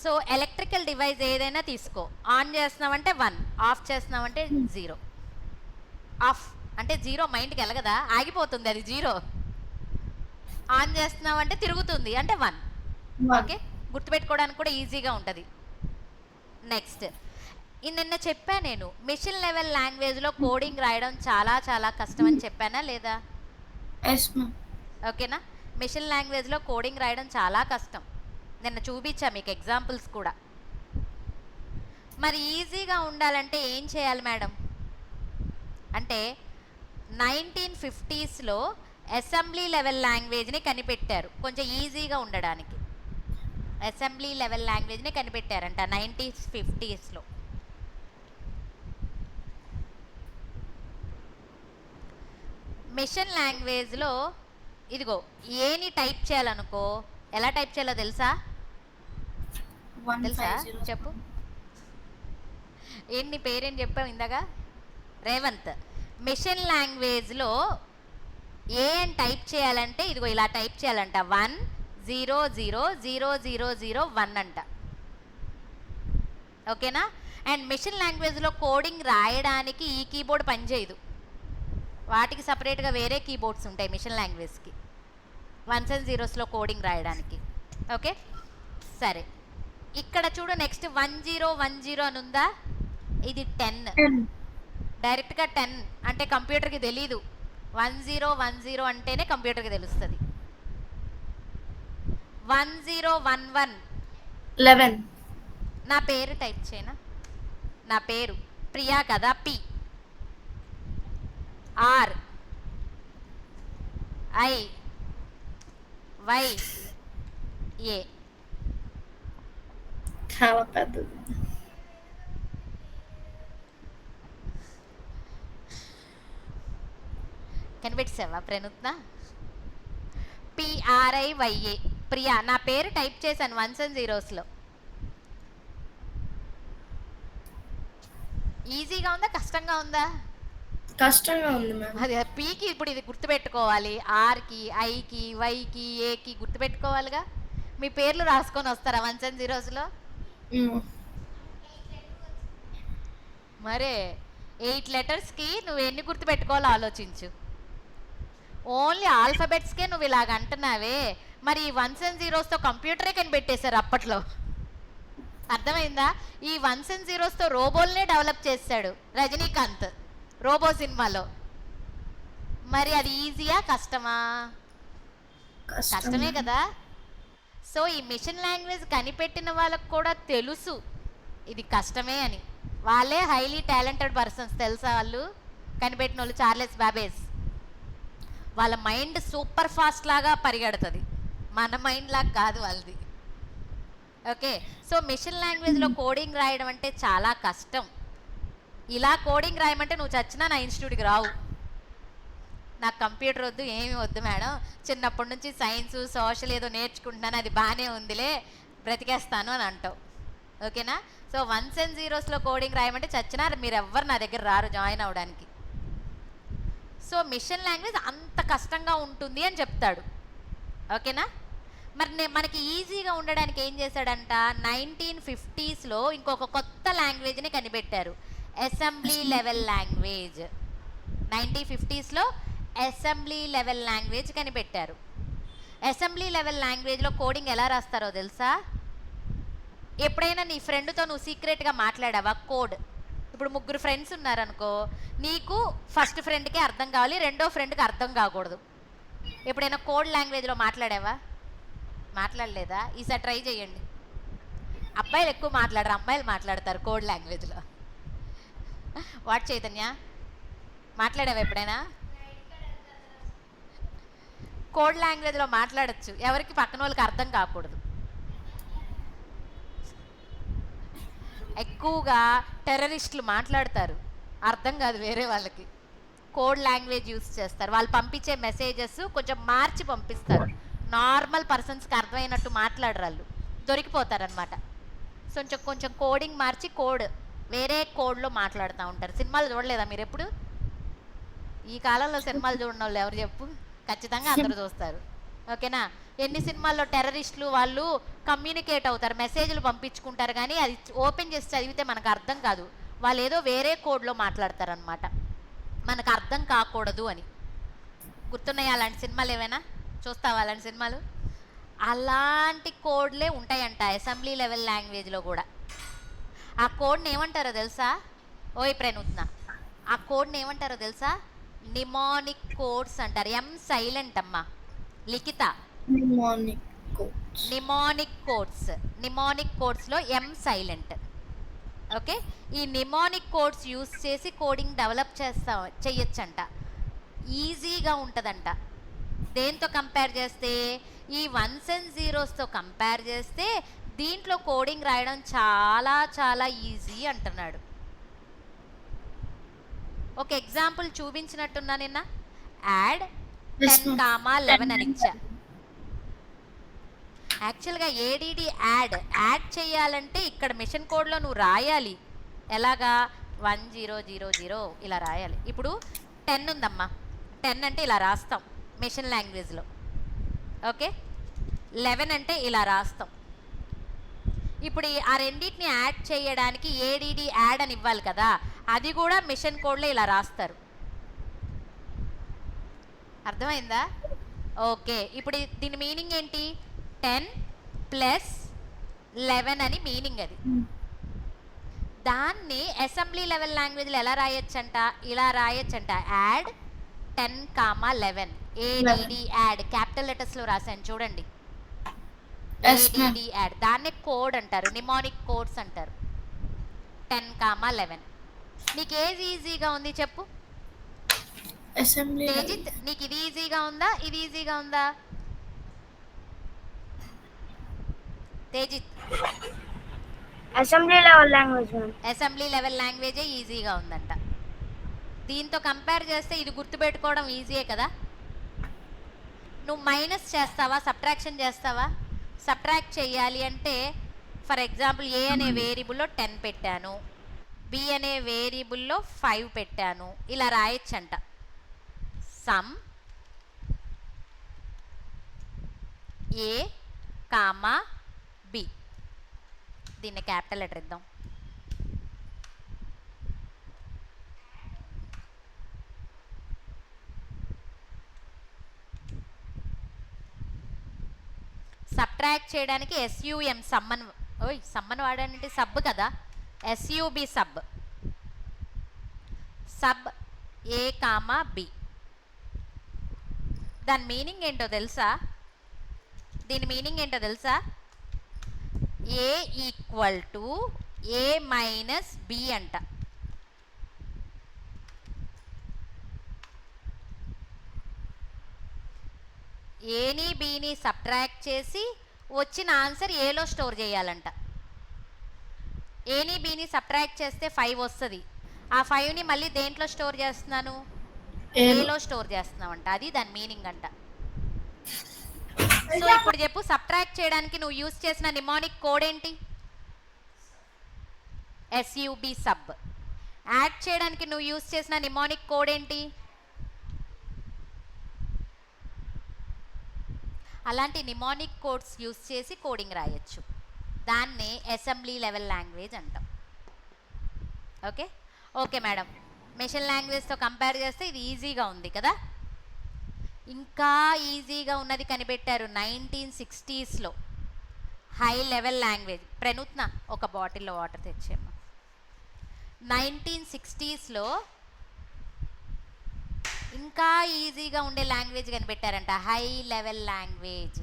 So electrical device ఏదైనా తీసుకో, on చేస్తున్నామంటే 1, ఆఫ్ చేస్తున్నామంటే 0. ఆఫ్ అంటే 0 మైండ్కి వెళ్ళగదా, ఆగిపోతుంది అది 0. ఆన్ చేస్తున్నామంటే తిరుగుతుంది అంటే 1. ఓకే, గుర్తుపెట్టుకోవడానికి కూడా ఈజీగా ఉంటుంది. నెక్స్ట్, నిన్న చెప్పా నేను మిషన్ లెవెల్ లాంగ్వేజ్లో కోడింగ్ రాయడం చాలా చాలా కష్టం అని చెప్పానా లేదా? ఓకేనా, మిషన్ లాంగ్వేజ్లో కోడింగ్ రాయడం చాలా కష్టం. నిన్న చూపించా మీకు ఎగ్జాంపుల్స్ కూడా. మరి ఈజీగా ఉండాలంటే ఏం చేయాలి మేడం అంటే 1950స్లో అసెంబ్లీ లెవెల్ లాంగ్వేజ్ని కనిపెట్టారు కొంచెం ఈజీగా ఉండడానికి. అసెంబ్లీ లెవెల్ లాంగ్వేజ్ని కనిపెట్టారంట 1950స్లో. మిషన్ లాంగ్వేజ్లో ఇదిగో ఏని టైప్ చేయాలనుకో, ఎలా టైప్ చేయాలో తెలుసా? చెప్పు. ఏంటి పేరేం చెప్పావు ఇందాక? రేవంత్. మిషన్ లాంగ్వేజ్లో ఏ అని టైప్ చేయాలంటే ఇదిగో ఇలా టైప్ చేయాలంట, 1000001 అంట. ఓకేనా? అండ్ మిషన్ లాంగ్వేజ్లో కోడింగ్ రాయడానికి ఈ కీబోర్డ్ పనిచేయదు, వాటికి సపరేట్గా వేరే కీబోర్డ్స్ ఉంటాయి మిషన్ లాంగ్వేజ్కి, 1s and 0sలో కోడింగ్ రాయడానికి. ఓకే సరే, ఇక్కడ చూడు నెక్స్ట్ 1010 అని ఉందా, ఇది 10. డైరెక్ట్గా 10 అంటే కంప్యూటర్కి తెలీదు, 1010 అంటేనే కంప్యూటర్కి తెలుస్తుంది. 1011 11. నా పేరు టైప్ చేయనా? నా పేరు ప్రియా కదా, P R I Y A. చాలా పెద్దది. కనిపెట్టేసావా ప్రణుత్న? PRIYA ప్రియా. నా పేరు టైప్ చేశాను 1s and 0sలో. ఈజీగా ఉందా కష్టంగా ఉందా? కష్టంగా ఉంది మ్యామ్. అది పీకి ఇప్పుడు ఇది గుర్తుపెట్టుకోవాలి, ఆర్కి ఐకి వైకి ఏకి గుర్తుపెట్టుకోవాలిగా. మీ పేర్లు రాసుకొని వస్తారా 1s and 0sలో? మరే 8 లెటర్స్కి నువ్వు ఎన్ని గుర్తుపెట్టుకోవాలో ఆలోచించు. ఓన్లీ ఆల్ఫాబెట్స్కే నువ్వు ఇలాగ అంటున్నావే, మరి ఈ 1s and 0sతో కంప్యూటరే కనిపెట్టేశారు అప్పట్లో. అర్థమైందా? ఈ 1s and 0sతో రోబోల్నే డెవలప్ చేశాడు రజనీకాంత్ రోబో సినిమాలో. మరి అది ఈజీయా కష్టమా? కష్టమే కదా. సో ఈ మిషన్ లాంగ్వేజ్ కనిపెట్టిన వాళ్ళకు కూడా తెలుసు ఇది కష్టమే అని. వాళ్ళే హైలీ టాలెంటెడ్ పర్సన్స్ తెలుసా, వాళ్ళు కనిపెట్టిన వాళ్ళు చార్లెస్ బాబేజ్. వాళ్ళ మైండ్ సూపర్ ఫాస్ట్ లాగా పరిగెడుతుంది, మన మైండ్ లాగా కాదు వాళ్ళది. ఓకే, సో మిషన్ లాంగ్వేజ్లో కోడింగ్ రాయడం అంటే చాలా కష్టం. ఇలా కోడింగ్ రాయమంటే నువ్వు చచ్చినా నా ఇన్స్టిట్యూట్కి రావు. నాకు కంప్యూటర్ వద్దు, ఏమి వద్దు మేడం, చిన్నప్పటి నుంచి సైన్స్ సోషల్ ఏదో నేర్చుకుంటున్నాను, అది బాగానే ఉందిలే, బ్రతికేస్తాను అని అంటావు. ఓకేనా? సో 1s and 0sలో కోడింగ్ రాయమంటే చచ్చినా మీరు ఎవ్వరు నా దగ్గర రారు జాయిన్ అవ్వడానికి. సో మిషన్ లాంగ్వేజ్ అంత కష్టంగా ఉంటుంది అని చెప్తాడు. ఓకేనా? మరి మనకి ఈజీగా ఉండడానికి ఏం చేశాడంట, 1950స్లో ఇంకొక కొత్త లాంగ్వేజ్ని కనిపెట్టారు, అసెంబ్లీ లెవెల్ లాంగ్వేజ్. 1950స్లో అసెంబ్లీ లెవెల్ లాంగ్వేజ్ కనిపెట్టారు. అసెంబ్లీ లెవెల్ లాంగ్వేజ్లో కోడింగ్ ఎలా రాస్తారో తెలుసా? ఎప్పుడైనా నీ ఫ్రెండ్తో నువ్వు సీక్రెట్గా మాట్లాడావా కోడ్? ఇప్పుడు 3 ఫ్రెండ్స్ ఉన్నారనుకో, నీకు ఫస్ట్ ఫ్రెండ్కే అర్థం కావాలి, రెండో ఫ్రెండ్కి అర్థం కాకూడదు. ఎప్పుడైనా కోడ్ లాంగ్వేజ్లో మాట్లాడావా? మాట్లాడలేదా? ఈసారి ట్రై చేయండి. అబ్బాయిలు ఎక్కువ మాట్లాడరు, అమ్మాయిలు మాట్లాడతారు కోడ్ లాంగ్వేజ్లో. వాట్ చైతన్య, మాట్లాడావా ఎప్పుడైనా? కోడ్ లాంగ్వేజ్లో మాట్లాడచ్చు, ఎవరికి పక్కన వాళ్ళకి అర్థం కాకూడదు. ఎక్కువగా టెర్రరిస్టులు మాట్లాడతారు, అర్థం కాదు వేరే వాళ్ళకి, కోడ్ లాంగ్వేజ్ యూస్ చేస్తారు. వాళ్ళు పంపించే మెసేజెస్ కొంచెం మార్చి పంపిస్తారు, నార్మల్ పర్సన్స్కి అర్థమైనట్టు మాట్లాడరు, వాళ్ళు దొరికిపోతారనమాట. కొంచెం కోడింగ్ మార్చి కోడ్ వేరే కోడ్లో మాట్లాడుతూ ఉంటారు. సినిమాలు చూడలేదా మీరు ఎప్పుడు? ఈ కాలంలో సినిమాలు చూడని వాళ్ళు ఎవరు చెప్పు? ఖచ్చితంగా అందరూ చూస్తారు. ఓకేనా? ఎన్ని సినిమాల్లో టెర్రరిస్టులు వాళ్ళు కమ్యూనికేట్ అవుతారు, మెసేజ్లు పంపించుకుంటారు, కానీ అది ఓపెన్ చేసి చదివితే మనకు అర్థం కాదు. వాళ్ళు ఏదో వేరే కోడ్లో మాట్లాడతారనమాట, మనకు అర్థం కాకూడదు అని. గుర్తున్నాయి అలాంటి సినిమాలు ఏమైనా? చూస్తావా అలాంటి సినిమాలు? అలాంటి కోడ్లే ఉంటాయంట అసెంబ్లీ లెవెల్ లాంగ్వేజ్లో కూడా. ఆ కోడ్ని ఏమంటారో తెలుసా? ఓయ్ ప్రణూత్న, ఆ కోడ్ని ఏమంటారో తెలుసా? నిమోనిక్ కోడ్స్ అంటారు. ఎం సైలెంట్ అమ్మా లిఖిత. Mnemonic codes. నిమోనిక్ కోడ్స్లో ఎం సైలెంట్. ఓకే, ఈ నిమోనిక్ కోడ్స్ యూస్ చేసి కోడింగ్ డెవలప్ చెయ్యొచ్చంట. ఈజీగా ఉంటుందంట. దేంతో కంపేర్ చేస్తే, ఈ 1s and 0sతో కంపేర్ చేస్తే దీంట్లో కోడింగ్ రాయడం చాలా చాలా ఈజీ అంటున్నాడు. ఒక ఎగ్జాంపుల్ చూపించినట్టున్నా నిన్న. యాడ్ 10, 11 అని ఇచ్చా. యాక్చువల్గా ఏడిడి యాడ్ చేయాలంటే ఇక్కడ మిషన్ కోడ్లో నువ్వు రాయాలి. ఎలాగా? 1000 ఇలా రాయాలి. ఇప్పుడు 10 ఉందమ్మా, 10 అంటే ఇలా రాస్తాం మిషన్ లాంగ్వేజ్లో. ఓకే, 11 అంటే ఇలా రాస్తాం. ఇప్పుడు ఆ రెండింటిని యాడ్ చేయడానికి ఏడిడి యాడ్ అని ఇవ్వాలి కదా, అది కూడా మిషన్ కోడ్లో ఇలా రాస్తారు. అర్థమైందా? ఓకే, ఇప్పుడు దీని మీనింగ్ ఏంటి? 10 + 11 అని మీనింగ్ అది. దాన్ని అసెంబ్లీ లెవెల్ లాంగ్వేజ్లో ఎలా రాయొచ్చంట? ఇలా రాయొచ్చంట, యాడ్ 10, 11. ఏడిడి యాడ్ క్యాపిటల్ లెటర్స్లో రాశాను చూడండి. ఏడిడి యాడ్, దాన్నే కోడ్ అంటారు, నిమోనిక్ కోడ్స్ అంటారు. 10, 11. నీకు ఏది ఈజీగా ఉంది చెప్పు తేజిత్? నీకు ఇది ఈజీగా ఉందా, ఇది ఈజీగా ఉందా Tejith? Assembly level language. Assembly level లాంగ్వేజే ఈజీగా ఉందంట. దీంతో కంపేర్ చేస్తే ఇది గుర్తుపెట్టుకోవడం ఈజీయే కదా. నువ్వు మైనస్ చేస్తావా, సబ్ట్రాక్షన్ చేస్తావా? సబ్ట్రాక్ట్ చేయాలి అంటే ఫర్ ఎగ్జాంపుల్ ఏ అనే వేరియబుల్లో 10 పెట్టాను, బి అనే వేరియబుల్లో 5 పెట్టాను, ఇలా రాయొచ్చంట. సమ్ ఏ కామా బి. దీన్ని క్యాపిటల్ లెటర్ ఇద్దాం. సబ్ట్రాక్ట్ చేయడానికి SUM సమ్మన్. సమ్మన్ వాడానంటే సబ్ కదా, SUB సబ్. సబ్ ఏ కామా బి. దాని మీనింగ్ ఏంటో తెలుసా? దీని మీనింగ్ ఏంటో తెలుసా? A = A - B అంట. ఏని బిని సబ్ట్రాక్ట్ చేసి వచ్చిన ఆన్సర్ ఏలో స్టోర్ చేయాలంట. ఏని బిని సబ్ట్రాక్ట్ చేస్తే 5 వస్తుంది. ఆ 5ని మళ్ళీ దేంట్లో స్టోర్ చేస్తున్నాను? ఏలో స్టోర్ చేస్తున్నామంట. అది దాని మీనింగ్ అంట. సో ఇప్పుడు చెప్పు, సబ్ట్రాక్ట్ చేయడానికి నువ్వు యూజ్ చేసిన నిమోనిక్ కోడ్ ఏంటి? SUB sub. యాడ్ చేయడానికి నువ్వు యూజ్ చేసిన నిమోనిక్ కోడ్ ఏంటి? అలాంటి నిమోనిక్ కోడ్స్ యూజ్ చేసి కోడింగ్ రాయొచ్చు. దాన్నే అసెంబ్లీ లెవెల్ లాంగ్వేజ్ అంటాం. ఓకే ఓకే మేడం, మెషిన్ లాంగ్వేజ్తో కంపేర్ చేస్తే ఇది ఈజీగా ఉంది కదా. ఇంకా ఈజీగా ఉన్నది కనిపెట్టారు 1960sలో, హై లెవెల్ లాంగ్వేజ్. ప్రణూత్న ఒక బాటిల్లో వాటర్ తెచ్చేమ్మా. 1960sలో ఇంకా ఈజీగా ఉండే లాంగ్వేజ్ కనిపెట్టారంట, హై లెవెల్ లాంగ్వేజ్.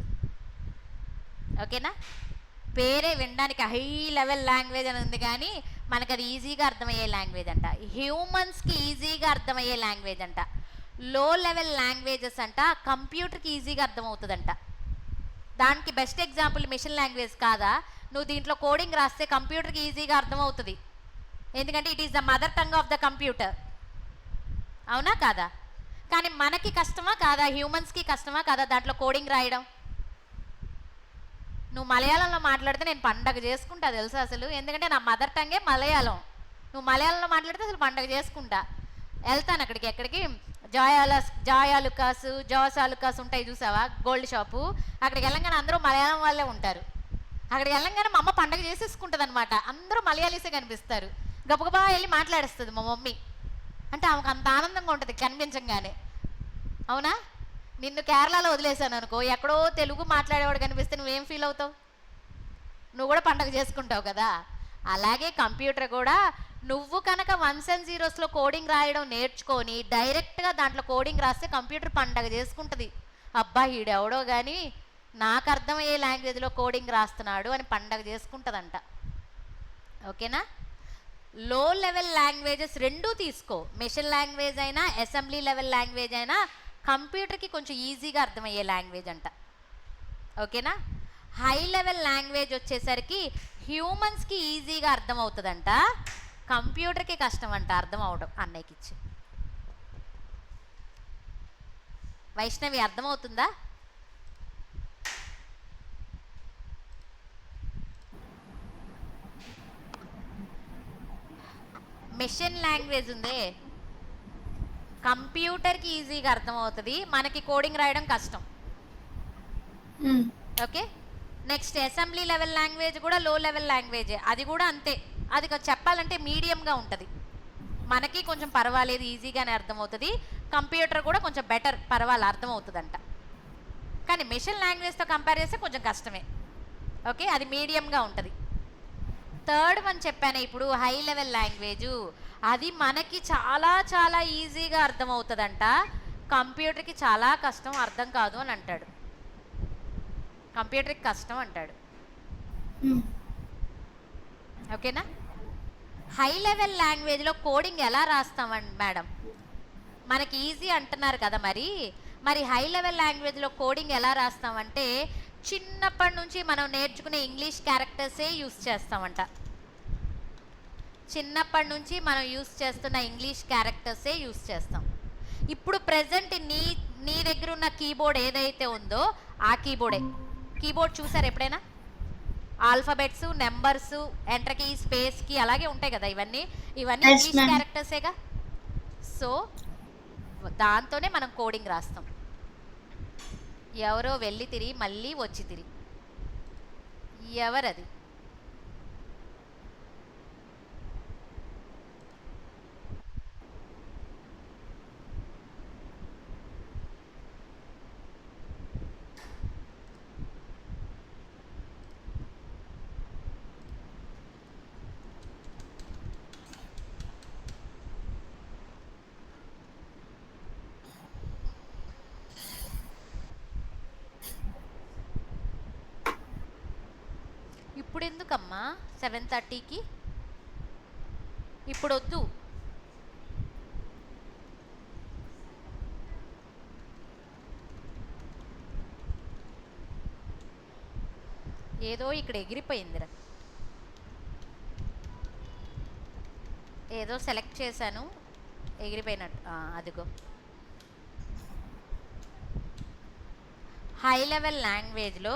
ఓకేనా? పేరే వినడానికి హై లెవెల్ లాంగ్వేజ్ అని ఉంది, కానీ మనకు అది ఈజీగా అర్థమయ్యే లాంగ్వేజ్ అంట. హ్యూమన్స్కి ఈజీగా అర్థమయ్యే లాంగ్వేజ్ అంట. లో లెవెల్ లాంగ్వేజెస్ అంట కంప్యూటర్కి ఈజీగా అర్థమవుతుందంట. దానికి బెస్ట్ ఎగ్జాంపుల్ మిషన్ లాంగ్వేజ్ కాదా? నువ్వు దీంట్లో కోడింగ్ రాస్తే కంప్యూటర్కి ఈజీగా అర్థమవుతుంది, ఎందుకంటే it is the mother tongue of the computer. అవునా కాదా? కానీ మనకి కష్టమా కాదా? హ్యూమన్స్కి కష్టమా కాదా దాంట్లో కోడింగ్ రాయడం? నువ్వు మలయాళంలో మాట్లాడితే నేను పండగ చేసుకుంటా తెలుసా అసలు, ఎందుకంటే నా మదర్ టంగే మలయాళం. నువ్వు మలయాళంలో మాట్లాడితే అసలు పండగ చేసుకుంటా. వెళ్తాను అక్కడికి, ఎక్కడికి, జాయాలుకాస్ జాసాలుకాస్ ఉంటాయి చూసావా, గోల్డ్ షాపు. అక్కడికి వెళ్ళంగానే అందరూ మలయాళం వాళ్ళే ఉంటారు. అక్కడికి వెళ్ళంగానే మా అమ్మ పండగ చేసేసుకుంటుంది అనమాట. అందరూ మలయాళీసే కనిపిస్తారు. గబగబా వెళ్ళి మాట్లాడేస్తుంది మా మమ్మీ. అంటే ఆమెకు అంత ఆనందంగా ఉంటుంది కనిపించంగానే. అవునా? నిన్ను కేరళలో వదిలేశాను అనుకో, ఎక్కడో తెలుగు మాట్లాడేవాడు కనిపిస్తే నువ్వేం ఫీల్ అవుతావు? నువ్వు కూడా పండగ చేసుకుంటావు కదా. అలాగే కంప్యూటర్ కూడా నువ్వు కనుక 1s and 0sలో కోడింగ్ రాయడం నేర్చుకొని డైరెక్ట్గా దాంట్లో కోడింగ్ రాస్తే కంప్యూటర్ పండగ చేసుకుంటుంది. అబ్బా ఈడెవడో కానీ నాకు అర్థమయ్యే లాంగ్వేజ్లో కోడింగ్ రాస్తున్నాడు అని పండగ చేసుకుంటుందంట. ఓకేనా? లో లెవెల్ లాంగ్వేజెస్ రెండూ తీసుకో, మెషిన్ లాంగ్వేజ్ అయినా అసెంబ్లీ లెవెల్ లాంగ్వేజ్ అయినా కంప్యూటర్కి కొంచెం ఈజీగా అర్థమయ్యే లాంగ్వేజ్ అంట. ఓకేనా? హై లెవెల్ లాంగ్వేజ్ వచ్చేసరికి హ్యూమన్స్కి ఈజీగా అర్థమవుతుందంట, కంప్యూటర్కి కష్టం అంట అర్థం అవడం. అన్నయ్యకి ఇచ్చి వైష్ణవి అర్థమవుతుందా? మెషిన్ లాంగ్వేజ్ ఉందే కంప్యూటర్కి ఈజీగా అర్థమవుతుంది, మనకి కోడింగ్ రాయడం కష్టం. Okay. Next assembly level language కూడా లో లెవెల్ లాంగ్వేజే, అది కూడా అంతే. అది చెప్పాలంటే మీడియంగా ఉంటుంది, మనకి కొంచెం పర్వాలేదు ఈజీగానే అర్థమవుతుంది. కంప్యూటర్ కూడా కొంచెం బెటర్ పర్వాలేదు అర్థమవుతుందంట. కానీ మెషిన్ లాంగ్వేజ్తో కంపేర్ చేస్తే కొంచెం కష్టమే. ఓకే, అది మీడియంగా ఉంటుంది. థర్డ్ వన్ చెప్పాను ఇప్పుడు, హై లెవెల్ లాంగ్వేజు. అది మనకి చాలా చాలా ఈజీగా అర్థమవుతుందంట, కంప్యూటర్కి చాలా కష్టం, అర్థం కాదు అని అంటాడు. కంప్యూటర్కి కష్టం అంటాడు. ఓకేనా? హై లెవెల్ లాంగ్వేజ్లో కోడింగ్ ఎలా రాస్తామండి మేడం? మనకి ఈజీ అంటున్నారు కదా, మరి హై లెవెల్ లాంగ్వేజ్లో కోడింగ్ ఎలా రాస్తామంటే చిన్నప్పటి నుంచి మనం నేర్చుకునే ఇంగ్లీష్ క్యారెక్టర్సే యూస్ చేస్తామంట. చిన్నప్పటి నుంచి మనం యూస్ చేస్తున్న ఇంగ్లీష్ క్యారెక్టర్సే యూస్ చేస్తాం. ఇప్పుడు ప్రజెంట్ నీ దగ్గర ఉన్న కీబోర్డ్ ఏదైతే ఉందో ఆ కీబోర్డ్ చూసారు ఎప్పుడైనా? Alphabets, numbers, enter key, space key అలాగే ఉంటాయి కదా. ఇవన్నీ ఇంగ్లీష్ క్యారెక్టర్సేగా. సో దాంతోనే మనం కోడింగ్ రాస్తాం. ఎవరో వెళ్ళి తిరిగి మళ్ళీ వచ్చి తిరిగి ఎవరది? ఇప్పుడు ఎందుకమ్మా 7:30కి? ఇప్పుడు వద్దు. ఏదో ఇక్కడ ఎగిరిపోయిందిరా, ఏదో సెలెక్ట్ చేశాను ఎగిరిపోయినట్టు. అదిగో హై లెవెల్ లాంగ్వేజ్లో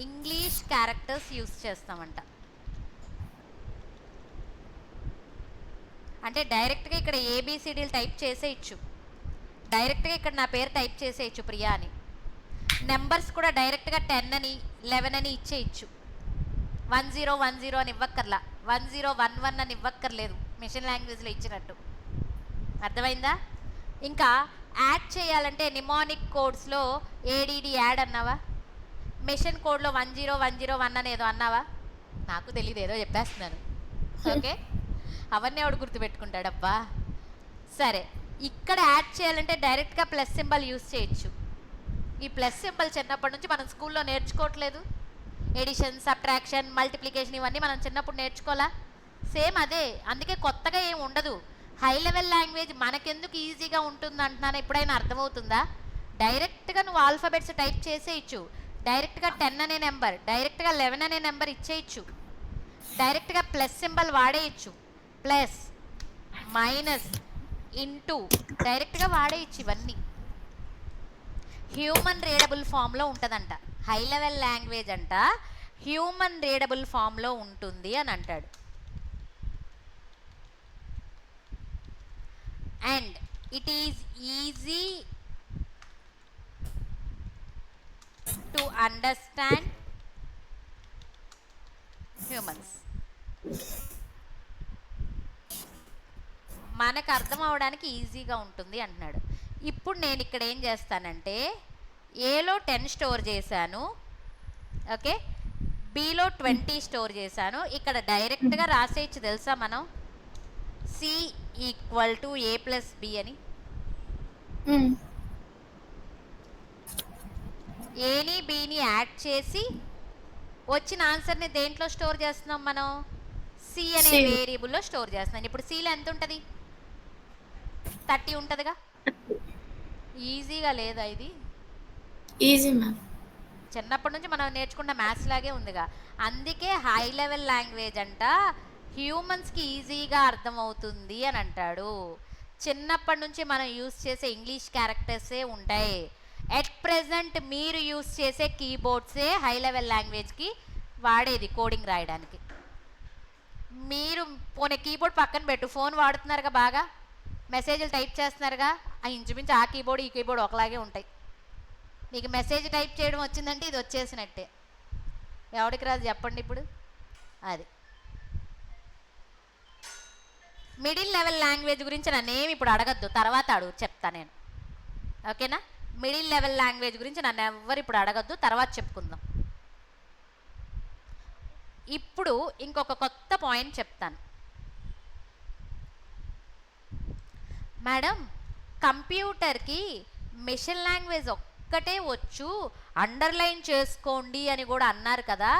ఇంగ్లీష్ క్యారెక్టర్స్ యూస్ చేస్తామంట. అంటే డైరెక్ట్గా ఇక్కడ ఏబిసిడీలు టైప్ చేసేయచ్చు, డైరెక్ట్గా ఇక్కడ నా పేరు టైప్ చేసేయచ్చు ప్రియా అని. నెంబర్స్ కూడా డైరెక్ట్గా 10 అని 11 అని ఇచ్చేయచ్చు. 1010 అని ఇవ్వక్కర్లా, 1011 అని ఇవ్వక్కర్లేదు మెషిన్ లాంగ్వేజ్లో ఇచ్చినట్టు. అర్థమైందా? ఇంకా యాడ్ చేయాలంటే నిమానిక్ కోడ్స్లో ఏడిడి యాడ్ అన్నావా? మెషిన్ కోడ్లో 10101 అని ఏదో అన్నావా? నాకు తెలియదు, ఏదో చెప్పేస్తున్నాను. ఓకే, అవన్నీ ఆవిడ గుర్తుపెట్టుకుంటాడబ్బా. సరే, ఇక్కడ యాడ్ చేయాలంటే డైరెక్ట్గా ప్లస్ సింబల్ యూస్ చేయొచ్చు. ఈ ప్లస్ సింబల్ చిన్నప్పటి నుంచి మనం స్కూల్లో నేర్చుకోవట్లేదు. ఎడిషన్, సబ్ట్రాక్షన్, మల్టిప్లికేషన్ ఇవన్నీ మనం చిన్నప్పుడు నేర్చుకోవాలా? సేమ్ అదే, అందుకే కొత్తగా ఏం ఉండదు. హై లెవెల్ లాంగ్వేజ్ మనకెందుకు ఈజీగా ఉంటుంది అంటున్నాను, ఎప్పుడైనా అర్థమవుతుందా? డైరెక్ట్గా నువ్వు ఆల్ఫాబెట్స్ టైప్ చేసేయచ్చు, డైరెక్ట్గా 10 అనే నెంబర్, డైరెక్ట్గా 11 అనే నెంబర్ ఇచ్చేయచ్చు, డైరెక్ట్గా ప్లస్ సింబల్ వాడేయచ్చు, ప్లస్ మైనస్ ఇంటూ డైరెక్ట్గా వాడేయచ్చు. ఇవన్నీ హ్యూమన్ రీడబుల్ ఫామ్లో ఉంటుందంట. హై లెవెల్ లాంగ్వేజ్ అంట హ్యూమన్ రీడబుల్ ఫామ్లో ఉంటుంది అని అంటాడు. And it is easy to understand humans. మనకు అర్థం అవడానికి ఈజీగా ఉంటుంది అంటున్నాడు. ఇప్పుడు నేను ఇక్కడ ఏం చేస్తానంటే ఏలో 10 స్టోర్ చేశాను, ఓకే, బిలో 20 స్టోర్ చేశాను. ఇక్కడ డైరెక్ట్గా రాసేయచ్చు తెలుసా మనం, C equal to A plus B అని. ఏని బిని యాడ్ చేసి వచ్చిన ఆన్సర్ని దేంట్లో స్టోర్ చేస్తున్నాం మనం, సి అనే C. వేరియబుల్లో స్టోర్ చేస్తున్నాను. ఇప్పుడు సిలో ఎంత ఉంటుంది, 30 ఉంటుందిగా. ఈజీగా లేదా ఇది? Easy ma'am. చిన్నప్పటి నుంచి మనం నేర్చుకున్న మ్యాథ్స్ లాగే ఉందిగా. అందుకే హై లెవెల్ లాంగ్వేజ్ అంట హ్యూమన్స్కి ఈజీగా అర్థమవుతుంది అని అంటాడు. చిన్నప్పటి నుంచి మనం యూస్ చేసే ఇంగ్లీష్ క్యారెక్టర్సే ఉంటాయి. ఎట్ ప్రెజెంట్ మీరు యూస్ చేసే కీబోర్డ్సే హై లెవెల్ లాంగ్వేజ్కి వాడేది కోడింగ్ రాయడానికి. మీరు పోనీ కీబోర్డ్ పక్కన పెట్టు, ఫోన్ వాడుతున్నారుగా, బాగా మెసేజ్లు టైప్ చేస్తున్నారుగా, ఆ ఇంచుమించు ఆ కీబోర్డ్ ఈ కీబోర్డ్ ఒకలాగే ఉంటాయి. మీకు మెసేజ్ టైప్ చేయడం వచ్చిందంటే ఇది వచ్చేసినట్టే. ఎవరికి రాదు చెప్పండి ఇప్పుడు? అది మిడిల్ లెవెల్ లాంగ్వేజ్ గురించి నన్నేమి ఇప్పుడు అడగద్దు, తర్వాత అడుగు, చెప్తా నేను, ఓకేనా? మిడిల్ లెవెల్ లాంగ్వేజ్ గురించి నన్ను ఎవ్వరు ఇప్పుడు అడగద్దు, తర్వాత చెప్పుకుందాం. ఇప్పుడు ఇంకొక కొత్త పాయింట్ చెప్తాను. మేడం, కంప్యూటర్కి మిషన్ లాంగ్వేజ్ ఒక్కటే వచ్చు, అండర్లైన్ చేసుకోండి అని కూడా అన్నారు కదా.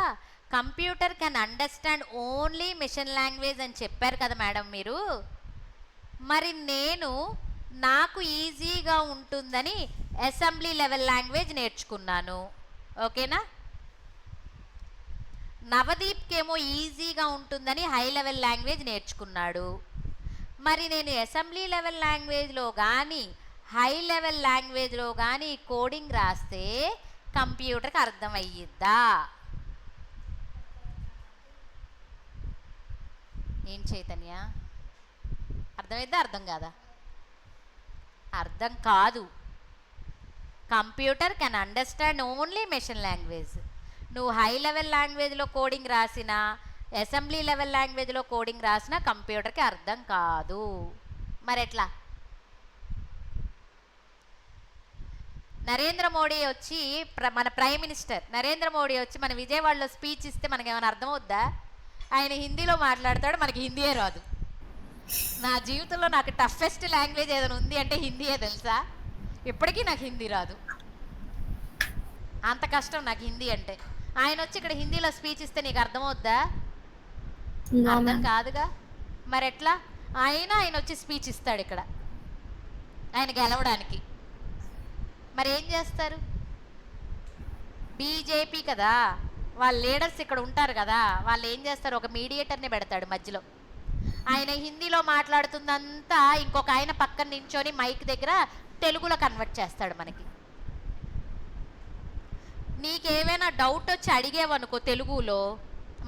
Computer can understand only machine language అని చెప్పారు కదా మేడం మీరు. మరి నేను నాకు ఈజీగా ఉంటుందని అసెంబ్లీ లెవెల్ లాంగ్వేజ్ నేర్చుకున్నాను, ఓకేనా? నవదీప్కేమో ఈజీగా ఉంటుందని హై లెవెల్ లాంగ్వేజ్ నేర్చుకున్నాడు. మరి నేను అసెంబ్లీ లెవెల్ లాంగ్వేజ్లో కానీ హై లెవెల్ లాంగ్వేజ్లో కానీ కోడింగ్ రాస్తే కంప్యూటర్కి అర్థమయ్యిద్దా? ఏం చైతన్య, అర్థమైద్దా అర్థం కాదా? అర్థం కాదు. Computer can understand only machine language. నువ్వు హై లెవెల్ లాంగ్వేజ్లో కోడింగ్ రాసినా అసెంబ్లీ లెవెల్ లాంగ్వేజ్లో కోడింగ్ రాసినా కంప్యూటర్కి అర్థం కాదు. మరి ఎట్లా? నరేంద్ర మోడీ వచ్చి మన ప్రైమ్ మినిస్టర్ నరేంద్ర మోడీ వచ్చి మన విజయవాడలో స్పీచ్ ఇస్తే మనకి ఏమైనా అర్థమవుద్దా? ఆయన హిందీలో మాట్లాడతాడు, మనకి హిందీయే రాదు. నా జీవితంలో నాకు టఫెస్ట్ లాంగ్వేజ్ ఏదైనా ఉంది అంటే హిందీయే తెలుసా. ఇప్పటికీ నాకు హిందీ రాదు, అంత కష్టం నాకు హిందీ అంటే. ఆయన వచ్చి ఇక్కడ హిందీలో స్పీచ్ ఇస్తే నీకు అర్థమవుద్దా? అర్థం కాదుగా. మరి ఎట్లా? ఆయన వచ్చి స్పీచ్ ఇస్తాడు ఇక్కడ ఆయన గెలవడానికి. మరి ఏం చేస్తారు? బీజేపీ కదా, వాళ్ళ లీడర్స్ ఇక్కడ ఉంటారు కదా, వాళ్ళు ఏం చేస్తారు, ఒక మీడియేటర్ని పెడతాడు మధ్యలో. ఆయన హిందీలో మాట్లాడుతుందంతా ఇంకొక ఆయన పక్కన నించొని మైక్ దగ్గర తెలుగులో కన్వర్ట్ చేస్తాడు మనకి. నీకేమైనా డౌట్ వచ్చి అడిగేవనుకో తెలుగులో,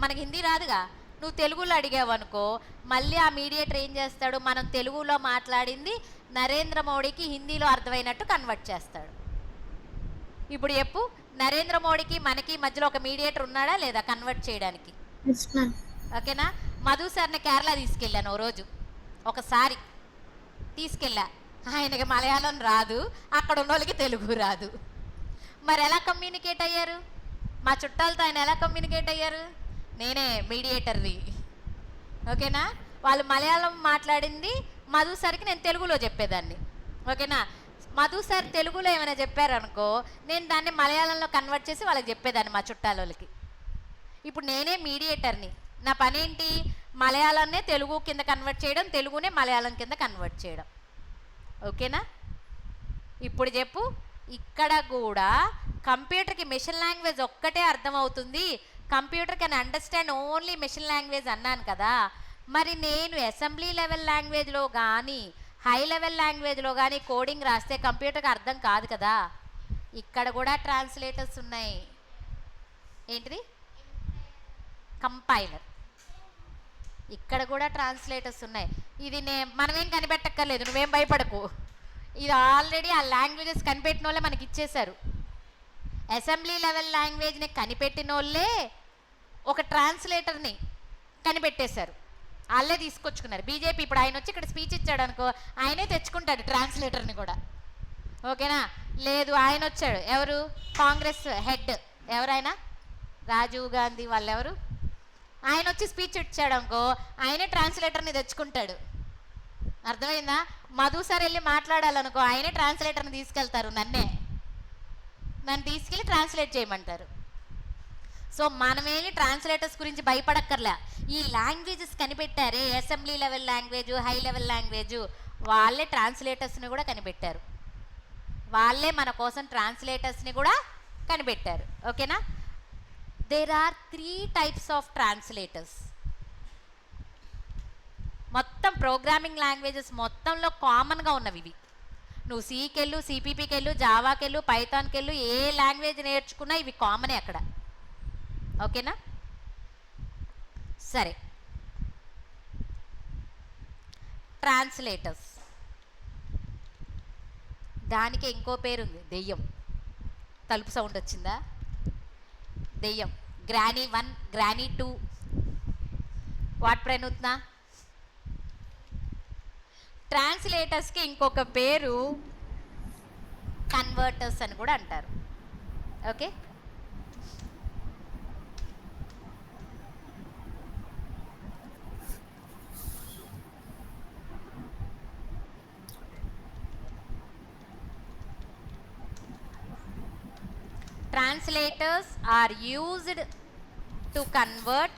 మనకి హిందీ రాదుగా, నువ్వు తెలుగులో అడిగావనుకో, మళ్ళీ ఆ మీడియేటర్ ఏం చేస్తాడు, మనం తెలుగులో మాట్లాడింది నరేంద్ర మోడీకి హిందీలో అర్థమైనట్టు కన్వర్ట్ చేస్తాడు. ఇప్పుడు చెప్పు, నరేంద్ర మోడీకి మనకి మధ్యలో ఒక మీడియేటర్ ఉన్నాడా లేదా కన్వర్ట్ చేయడానికి? ఓకేనా? మధు సార్ని కేరళ తీసుకెళ్ళాను ఓ రోజు, ఒకసారి తీసుకెళ్ళా. ఆయనకి మలయాళం రాదు, అక్కడ ఉన్న వాళ్ళకి తెలుగు రాదు. మరి ఎలా కమ్యూనికేట్ అయ్యారు? మా చుట్టాలతో ఆయన ఎలా కమ్యూనికేట్ అయ్యారు? నేనే మీడియేటర్ని, ఓకేనా? వాళ్ళు మలయాళం మాట్లాడింది మధు సార్కి నేను తెలుగులో చెప్పేదాన్ని, ఓకేనా? మధు సార్ తెలుగులో ఏమైనా చెప్పారనుకో, నేను దాన్ని మలయాళంలో కన్వర్ట్ చేసి వాళ్ళకి చెప్పేదాన్ని మా చుట్టాలకి. ఇప్పుడు నేనే మీడియేటర్ని, నా పని ఏంటి? మలయాళంనే తెలుగు కింద కన్వర్ట్ చేయడం, తెలుగునే మలయాళం కింద కన్వర్ట్ చేయడం, ఓకేనా? ఇప్పుడు చెప్పు, ఇక్కడ కూడా కంప్యూటర్కి మెషిన్ లాంగ్వేజ్ ఒక్కటే అర్థమవుతుంది, computer can understand only machine language అన్నాను కదా. మరి నేను అసెంబ్లీ లెవెల్ లాంగ్వేజ్లో కానీ హై లెవెల్ లాంగ్వేజ్లో కానీ కోడింగ్ రాస్తే కంప్యూటర్కి అర్థం కాదు కదా. ఇక్కడ కూడా ట్రాన్స్లేటర్స్ ఉన్నాయి. ఏంటిది? కంపైలర్. ఇక్కడ కూడా ట్రాన్స్లేటర్స్ ఉన్నాయి. ఇది మనమేం కనిపెట్టక్కర్లేదు, నువ్వేం భయపడకు. ఇది ఆల్రెడీ ఆ లాంగ్వేజెస్ కనిపెట్టిన వాళ్ళే మనకి ఇచ్చేశారు. అసెంబ్లీ లెవెల్ లాంగ్వేజ్ని కనిపెట్టిన వాళ్ళే ఒక ట్రాన్స్లేటర్ని కనిపెట్టేశారు, వాళ్ళే తీసుకొచ్చుకున్నారు. బీజేపీ ఇప్పుడు ఆయన వచ్చి ఇక్కడ స్పీచ్ ఇచ్చాడు అనుకో, ఆయనే తెచ్చుకుంటాడు ట్రాన్స్లేటర్ని కూడా, ఓకేనా. లేదు ఆయన వచ్చాడు, ఎవరు కాంగ్రెస్ హెడ్ ఎవరైనా రాజీవ్ గాంధీ వాళ్ళు ఎవరు, ఆయన వచ్చి స్పీచ్ ఇచ్చాడు అనుకో, ఆయనే ట్రాన్స్లేటర్ని తెచ్చుకుంటాడు. అర్థమైందా? మధు సార్ వెళ్ళి మాట్లాడాలనుకో, ఆయనే ట్రాన్స్లేటర్ని తీసుకెళ్తారు, నన్ను తీసుకెళ్ళి ట్రాన్స్లేట్ చేయమంటారు. సో మనమేమి ట్రాన్స్లేటర్స్ గురించి భయపడక్కర్లే. ఈ లాంగ్వేజెస్ కనిపెట్టారే, assembly level language, high level language, వాళ్ళే ట్రాన్స్లేటర్స్ని కూడా కనిపెట్టారు. వాళ్ళే మన కోసం ట్రాన్స్లేటర్స్ని కూడా కనిపెట్టారు, ఓకేనా. There are 3 types of translators. మొత్తం ప్రోగ్రామింగ్ లాంగ్వేజెస్ మొత్తంలో కామన్గా ఉన్నవి ఇవి. నువ్వు సీకి వెళ్ళు, సిపిపికి వెళ్ళు, జావాకి వెళ్ళు, పైథాన్కి వెళ్ళు, ఏ లాంగ్వేజ్ నేర్చుకున్నా ఇవి కామనే అక్కడ, ఓకేనా. సరే, ట్రాన్స్లేటర్స్, దానికి ఇంకో పేరు ఉంది, దెయ్యం. తలుపు సౌండ్ వచ్చిందా? దెయ్యం. Granny 1, granny 2, what Pranutna. ట్రాన్స్లేటర్స్కి ఇంకొక పేరు కన్వర్టర్స్ అని కూడా అంటారు, okay. Translators are used to convert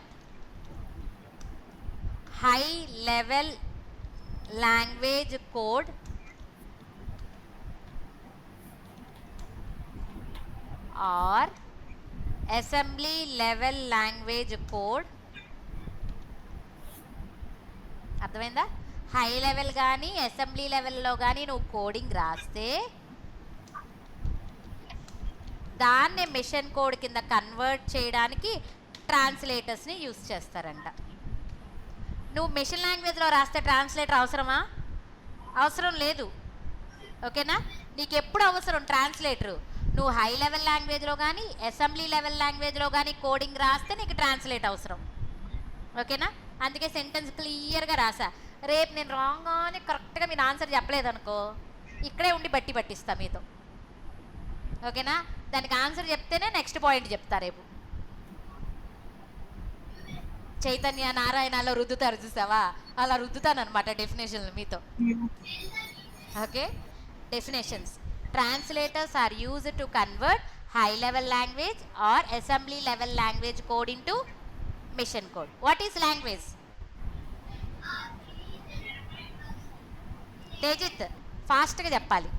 high level language code or assembly level language code. అర్థమైందా? హై లెవెల్ కానీ అసెంబ్లీ లెవెల్లో కానీ నువ్వు కోడింగ్ రాస్తే దాన్ని మిషన్ కోడ్ కింద కన్వర్ట్ చేయడానికి ట్రాన్స్లేటర్స్ని యూజ్ చేస్తారంట. నువ్వు మిషన్ లాంగ్వేజ్లో రాస్తే ట్రాన్స్లేటర్ అవసరమా? అవసరం లేదు, ఓకేనా. నీకు ఎప్పుడు అవసరం ట్రాన్స్లేటరు? నువ్వు హై లెవెల్ లాంగ్వేజ్లో కానీ అసెంబ్లీ లెవెల్ లాంగ్వేజ్లో కానీ కోడింగ్ రాస్తే నీకు ట్రాన్స్లేట్ అవసరం, ఓకేనా. అందుకే సెంటెన్స్ క్లియర్గా రాసా. రేపు నేను రాంగ్గానే కరెక్ట్గా మీరు ఆన్సర్ చెప్పలేదనుకో, ఇక్కడే ఉండి బట్టి పట్టిస్తా మీతో, ఓకేనా. దానికి ఆన్సర్ చెప్తేనే నెక్స్ట్ పాయింట్ చెప్తా రేపు. చైతన్య నారాయణలో రుద్దుతారు చూసావా, అలా రుద్దుతానమాట డెఫినేషన్లు మీతో, okay. Definitions: translators are used to convert high level language or assembly level language code into machine code. What is language? Tejith ఫాస్ట్గా చెప్పాలి.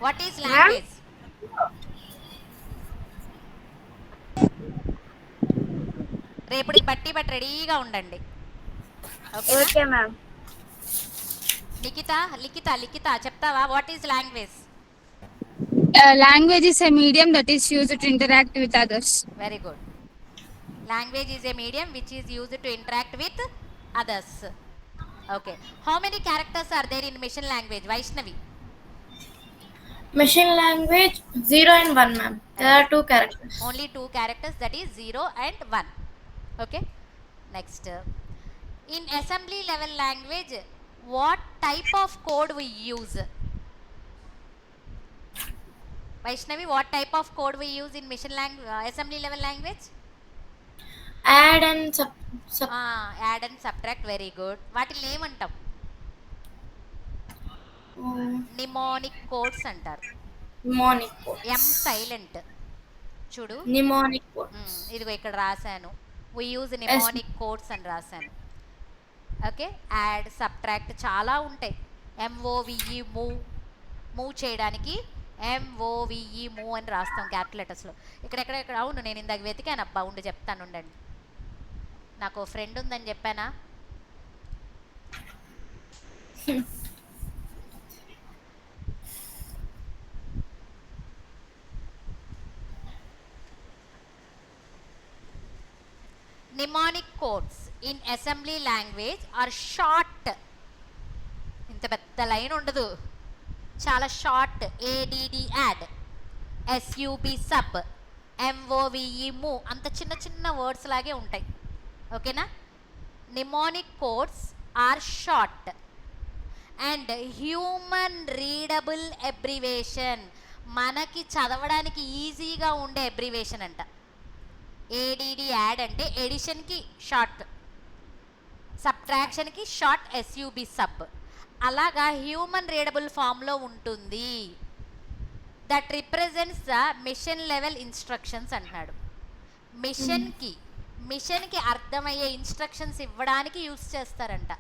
What is language? రేపటికి బట్టి రెడీగా ఉండండి, ఓకే మ్యామ్. లిఖిత చెప్తావా? What is language? Language is a medium that is used to interact with others. Very good. Language is a medium which is used to interact with others. Okay. How many characters are there in machine language, Vaishnavi? Machine language 0 and 1, ma'am. There are 2 characters. Only 2 characters, that is 0 and 1. Okay. Next. In assembly level language, what type of code we use? Vaishnavi, what type of code we use in assembly level language? Add and Add and subtract. Very good. వాటిని ఏమంటాం? Mnemonic codes అంటారు. mnemonic codes. M silent చూడు, Mnemonic codes. ఇదిగో ఇక్కడ రాశాను, we use mnemonic codes అని రాశాను, okay. Add, subtract చాలా ఉంటాయి. MOVE మూవ్ చేయడానికి MOVE మూవ్ అని రాస్తాం క్యాపిటల్ లెటర్స్లో. ఇక్కడ అవును, నేను ఇందాక వెతికాను అబ్బా, ఉండి చెప్తాను ఉండండి. నాకు ఫ్రెండ్ ఉందని చెప్పానా? Mnemonic codes in assembly language are short పెద్ద లైన్ ఉండదు, చాలా short. A D D add, S U B sub, M O V E move, అంత చిన్న చిన్న వర్డ్స్ లాగే ఉంటాయి. ఓకేనా? Mnemonic codes are short and human readable abbreviation, మనకి చదవడానికి ఈజీగా ఉండే అబ్రివేషన్ అంట. ఏడిడి యాడ్ అంటే ఎడిషన్కి షార్ట్, సబ్ట్రాక్షన్కి షార్ట్ ఎస్యూబి సబ్. అలాగా హ్యూమన్ రీడబుల్ ఫామ్లో ఉంటుంది. That represents the machine level instructions అంటున్నాడు. మిషన్కి అర్థమయ్యే ఇన్స్ట్రక్షన్స్ ఇవ్వడానికి యూస్ చేస్తారంట.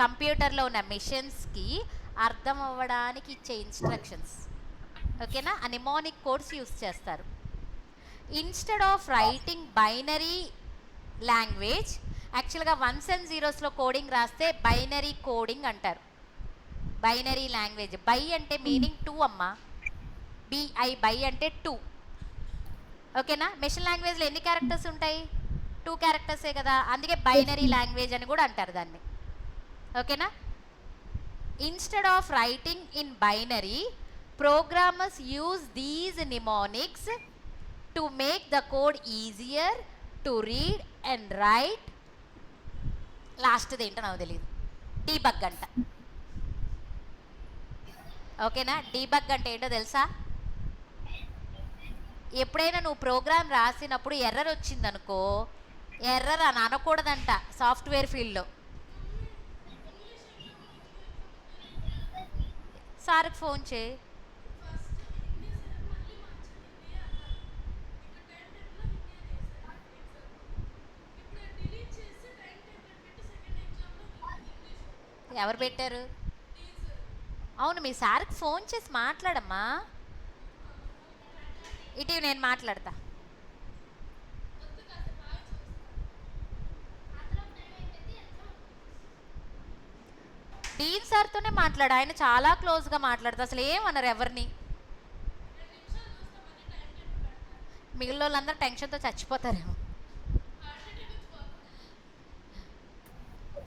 కంప్యూటర్లో ఉన్న మిషన్స్కి అర్థం అవ్వడానికి ఇచ్చే ఇన్స్ట్రక్షన్స్. ఓకేనా? ఆ నిమోనిక్ కోడ్స్ యూస్ చేస్తారు. Instead of writing binary language, యాక్చువల్గా 1s and 0s కోడింగ్ రాస్తే బైనరీ కోడింగ్ అంటారు. Binary language. బై అంటే మీనింగ్ 2 అమ్మా, బిఐ బై అంటే 2. ఓకేనా? మెషిన్ లాంగ్వేజ్లో ఎన్ని క్యారెక్టర్స్ ఉంటాయి? 2 క్యారెక్టర్సే కదా, అందుకే బైనరీ లాంగ్వేజ్ అని కూడా అంటారు దాన్ని. ఓకేనా? Instead of writing in binary, programmers use these mnemonics to make the code easier to read and write. లాస్ట్ది ఏంటో నాకు తెలియదు, డీబగ్ అంట. ఓకేనా? డీబగ్ అంటే ఏంటో తెలుసా? ఎప్పుడైనా నువ్వు ప్రోగ్రామ్ రాసినప్పుడు ఎర్రర్ వచ్చిందనుకో, ఎర్రర్ అని అనకూడదంట సాఫ్ట్వేర్ ఫీల్డ్లో. సార్కి ఫోన్ చేయి. ఎవరు పెట్టారు? అవును, మీ సార్కి ఫోన్ చేసి మాట్లాడమ్మా. ఇటు నేను మాట్లాడతా. డీన్ సార్తోనే మాట్లాడు, ఆయన చాలా క్లోజ్గా మాట్లాడతా, అసలు ఏమన్నారు ఎవరిని. మిగిలిన వాళ్ళందరూ టెన్షన్తో చచ్చిపోతారేమో.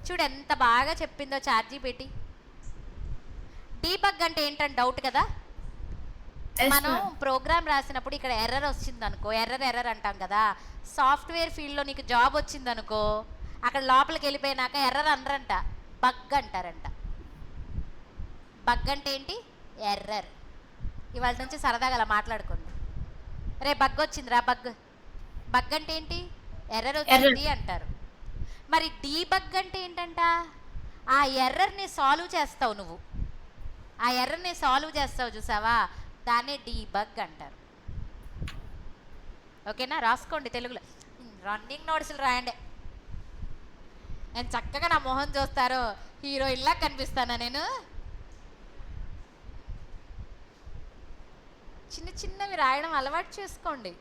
చూడు ఎంత బాగా చెప్పిందో చార్జీ పెట్టి. డీబగ్ అంటే ఏంటని డౌట్ కదా. మనం ప్రోగ్రామ్ రాసినప్పుడు ఇక్కడ ఎర్రర్ వచ్చింది అనుకో, ఎర్రర్ అంటాం కదా. సాఫ్ట్వేర్ ఫీల్డ్లో నీకు జాబ్ వచ్చింది అనుకో, అక్కడ లోపలికి వెళ్ళిపోయినాక ఎర్రర్ అనరంట, బగ్ అంటారంట. బగ్ అంటే ఏంటి? ఎర్రర్. ఇవాళ నుంచి సరదాగా అలా మాట్లాడుకోండి. రే బగ్ వచ్చిందిరా, బగ్ అంటే ఏంటి? ఎర్రర్ వచ్చింది అంటారు. మరి డీబగ్ అంటే ఏంటంట? ఆ ఎర్రర్ని సాల్వ్ చేస్తావు నువ్వు, ఆ ఎర్రర్ని సాల్వ్ చేస్తావు చూసావా, దాన్నే డీబగ్ అంటారు. ఓకేనా? రాసుకోండి తెలుగులో, రన్నింగ్ నోట్స్లు రాయండి. నేను చక్కగా నా మొహం చూస్తారు, హీరోయిన్లా కనిపిస్తానా నేను? చిన్న చిన్నవి రాయడం అలవాటు చేసుకోండి.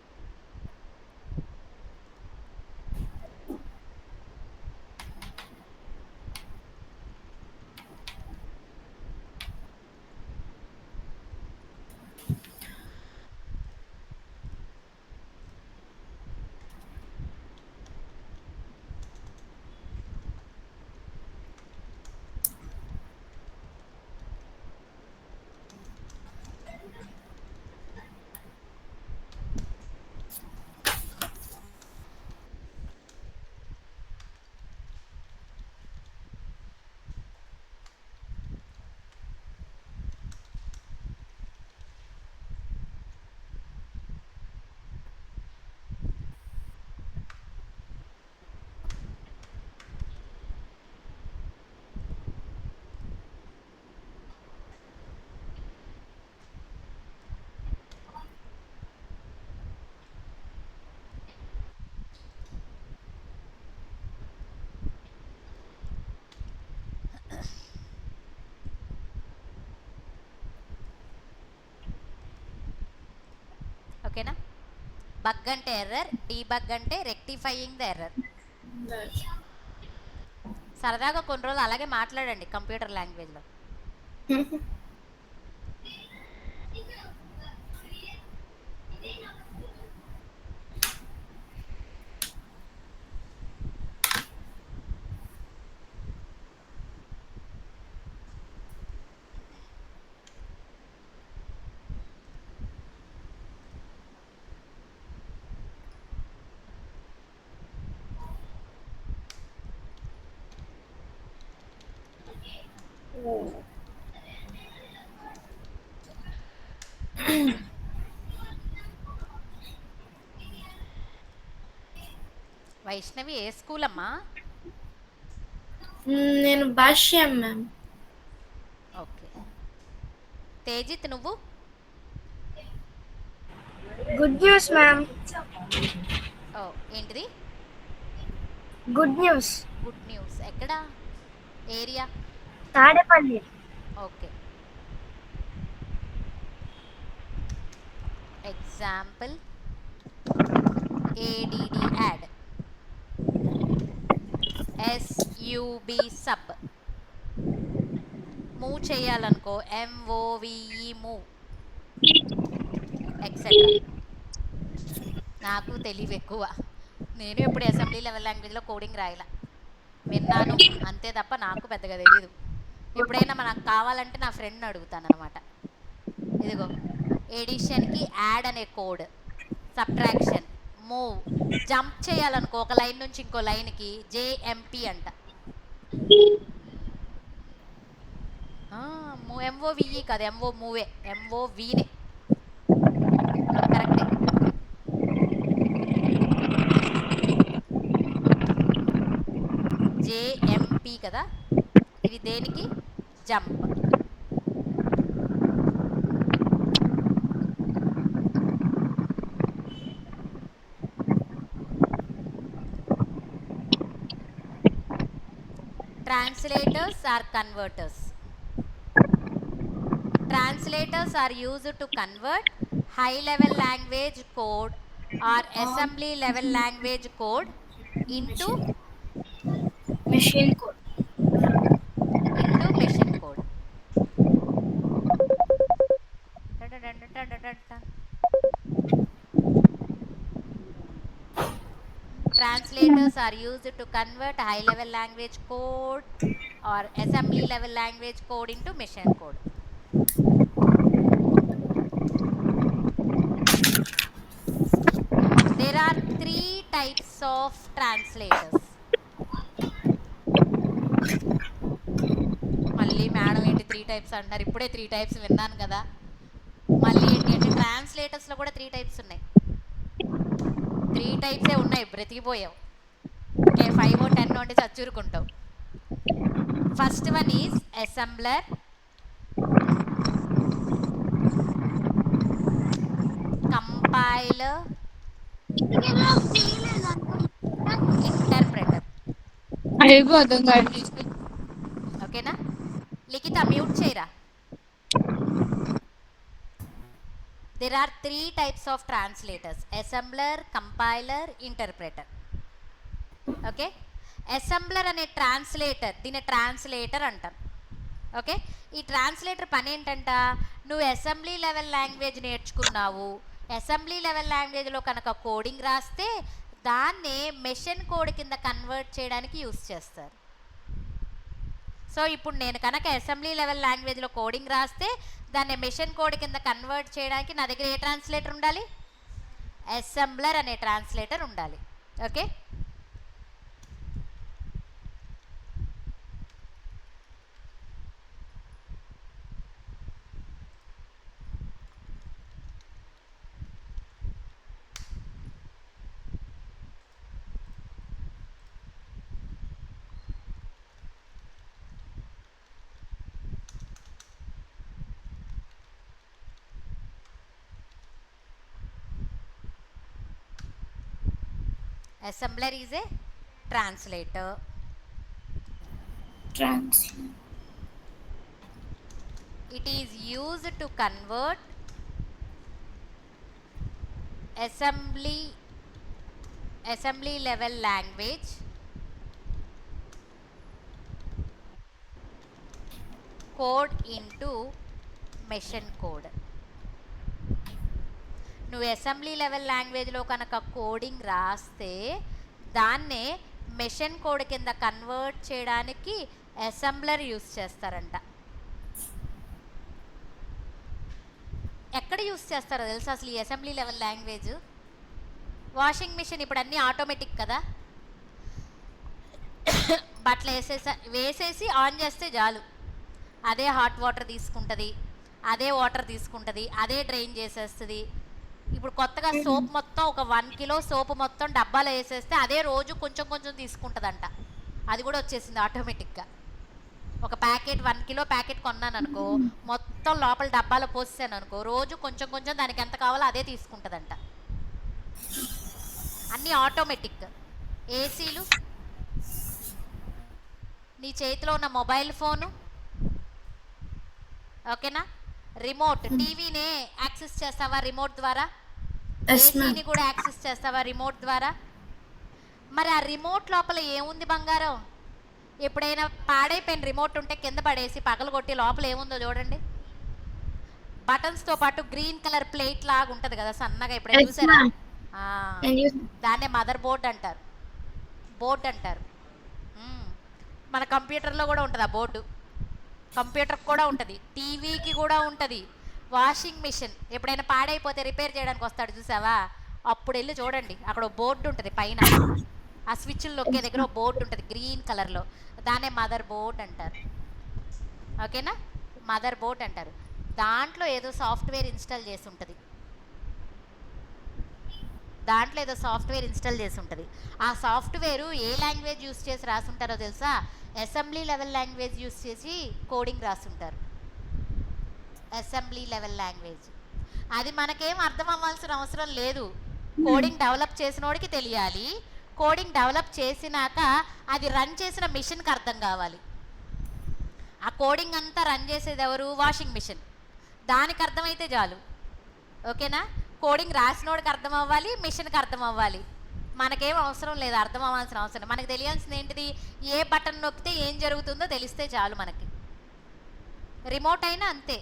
ఓకేనా? బగ్ అంటే ఎర్రర్, డీబగ్ అంటే రెక్టిఫైయింగ్ ద ఎర్రర్. సరదాగా కొన్ని రోజులు అలాగే మాట్లాడండి కంప్యూటర్ లాంగ్వేజ్లో. వైష్ణవి ఏ స్కూల్ అమ్మా? నేను భాష్యం మ్యామ్. ఓకే. తేజిత్ నువ్వు? Good news ma'am. ఓ ఏంటిది? Good news. Good news. ఎక్కడ area? Tadepalli. Okay. Example ADD add, SUB sub. Move చేయాలనుకో MOVE మూవ్ ఎక్సెట్రా. నాకు తెలివి ఎక్కువ. నేను ఎప్పుడు అసెంబ్లీ లెవెల్ లాంగ్వేజ్లో కోడింగ్ రాయలా, విన్నాను అంతే తప్ప నాకు పెద్దగా తెలియదు. ఎప్పుడైనా మనకు కావాలంటే నా ఫ్రెండ్ని అడుగుతాను అనమాట. ఇదిగో ఎడిషన్కి యాడ్ అనే కోడ్, సబ్ట్రాక్షన్, మూవ్, జంప్ చేయాలనుకో ఒక లైన్ నుంచి ఇంకో లైన్కి JMP అంట. MOVE కాదు, MOVE, MOVనే కరెక్టే. JMP కదా. ఇది దేనికి? Jump. Translators are converters. Translators are used to convert high level language code or assembly level language code into machine code. Machine code. Translators are used to convert high level language code or assembly level language code into machine code. There are 3 types of translators. మళ్ళీ madam ఏంటి 3 types అంటారు? ఇప్పుడే 3 types విన్నాను కదా. మళ్ళీ ఏంటి అంటే ట్రాన్స్లేటర్స్లో కూడా 3 టైప్స్ ఉన్నాయి. 3 టైప్సే ఉన్నాయి, బ్రతికిపోయావు. ఓకే, 5 10 అంటే చచ్చూరుకుంటావు. First one is assembler, compiler, interpreter. ఓకేనా? లిఖిత మ్యూట్ చేయరా. There are 3 types of translators: assembler, compiler, interpreter. Okay, assembler అనే ట్రాన్స్లేటర్, దీని ట్రాన్స్లేటర్ అంటాం. ఓకే, ఈ ట్రాన్స్లేటర్ పని ఏంటంట? నువ్వు అసెంబ్లీ లెవెల్ లాంగ్వేజ్ నేర్చుకున్నావు, అసెంబ్లీ లెవెల్ లాంగ్వేజ్లో కనుక కోడింగ్ రాస్తే దాన్నే మెషిన్ కోడ్ కింద కన్వర్ట్ చేయడానికి యూస్ చేస్తారు. సో ఇప్పుడు నేను కనుక అసెంబ్లీ లెవెల్ లాంగ్వేజ్లో కోడింగ్ రాస్తే దాన్ని మెషిన్ కోడ్ కింద కన్వర్ట్ చేయడానికి నా దగ్గర ఏ ట్రాన్స్లేటర్ ఉండాలి? అసెంబ్లర్ అనే ట్రాన్స్లేటర్ ఉండాలి. Okay, assembler is a translator. It is used to convert assembly level language code into machine code. నువ్వు అసెంబ్లీ లెవెల్ లాంగ్వేజ్లో కనుక కోడింగ్ రాస్తే దాన్నే మెషిన్ కోడ్ కింద కన్వర్ట్ చేయడానికి అసెంబ్లర్ యూస్ చేస్తారంట. ఎక్కడ యూస్ చేస్తారో తెలుసా అసలు ఈ assembly level language? Washing machine ఇప్పుడు అన్నీ ఆటోమేటిక్ కదా, బట్టలు వేసేసి ఆన్ చేస్తే చాలు, అదే హాట్ వాటర్ తీసుకుంటుంది, అదే వాటర్ తీసుకుంటుంది, అదే డ్రైన్ చేసేస్తుంది. ఇప్పుడు కొత్తగా సోప్ మొత్తం ఒక 1 కిలో సోప్ మొత్తం డబ్బాలో వేసేస్తే అదే రోజు కొంచెం కొంచెం తీసుకుంటుందంట. అది కూడా వచ్చేసింది ఆటోమేటిక్గా. ఒక ప్యాకెట్ 1 కిలో ప్యాకెట్ కొన్నాను అనుకో, మొత్తం లోపల డబ్బాలో పోసాను అనుకో, రోజు కొంచెం కొంచెం దానికి ఎంత కావాలో అదే తీసుకుంటుందంట. అన్నీ ఆటోమేటిక్. ఏసీలు, నీ చేతిలో ఉన్న మొబైల్ ఫోను, ఓకేనా, రిమోట్, టీవీనే యాక్సెస్ చేస్తావా రిమోట్ ద్వారా, Yes, ma'am. ఏసీని కూడా యాక్సెస్ చేస్తావా రిమోట్ ద్వారా. మరి ఆ రిమోట్ లోపల ఏముంది బంగారం? ఎప్పుడైనా పాడైపోయిన రిమోట్ ఉంటే కింద పడేసి పగలగొట్టి లోపల ఏముందో చూడండి. బటన్స్తో పాటు గ్రీన్ కలర్ ప్లేట్ లాగా ఉంటుంది కదా సన్నగా, ఎప్పుడైనా Yes, చూసారా? ma'am. ఆ, And you, దాన్నే మదర్ బోర్డ్ అంటారు, బోర్డ్ అంటారు. మన కంప్యూటర్లో కూడా ఉంటుంది ఆ బోర్డు, కంప్యూటర్కి కూడా ఉంటుంది, టీవీకి కూడా ఉంటుంది. వాషింగ్ మిషన్ ఎప్పుడైనా పాడైపోతే రిపేర్ చేయడానికి వస్తాడు చూసావా, అప్పుడు వెళ్ళి చూడండి, అక్కడ బోర్డు ఉంటుంది పైన, ఆ స్విచ్లు నొక్కే దగ్గర ఒక బోర్డు ఉంటుంది గ్రీన్ కలర్లో, దాన్నే మదర్ బోర్డ్ అంటారు. ఓకేనా, మదర్ బోర్డ్ అంటారు. దాంట్లో ఏదో సాఫ్ట్వేర్ ఇన్స్టాల్ చేసి ఉంటుంది, దాంట్లో ఏదో సాఫ్ట్వేర్ ఇన్స్టాల్ చేసి ఉంటుంది. ఆ సాఫ్ట్వేరు ఏ లాంగ్వేజ్ యూస్ చేసి రాసుంటారో తెలుసా? అసెంబ్లీ లెవెల్ లాంగ్వేజ్ యూస్ చేసి కోడింగ్ రాసుంటారు. అసెంబ్లీ లెవెల్ లాంగ్వేజ్ అది మనకేం అర్థం అవ్వాల్సిన అవసరం లేదు. కోడింగ్ డెవలప్ చేసినోడికి తెలియాలి, కోడింగ్ డెవలప్ చేసినాక అది రన్ చేసిన మిషన్కి అర్థం కావాలి. ఆ కోడింగ్ అంతా రన్ చేసేది ఎవరు? Washing machine. దానికి అర్థమైతే చాలు. ఓకేనా, కోడింగ్ రాసినోడికి అర్థం అవ్వాలి, మిషన్కి అర్థం అవ్వాలి. మనకేం అవసరం లేదు, అర్థం అవ్వాల్సిన అవసరం. మనకు తెలియాల్సింది ఏంటిది? ఏ బటన్ నొక్కితే ఏం జరుగుతుందో తెలిస్తే చాలు మనకి. రిమోట్ అయినా అంతే,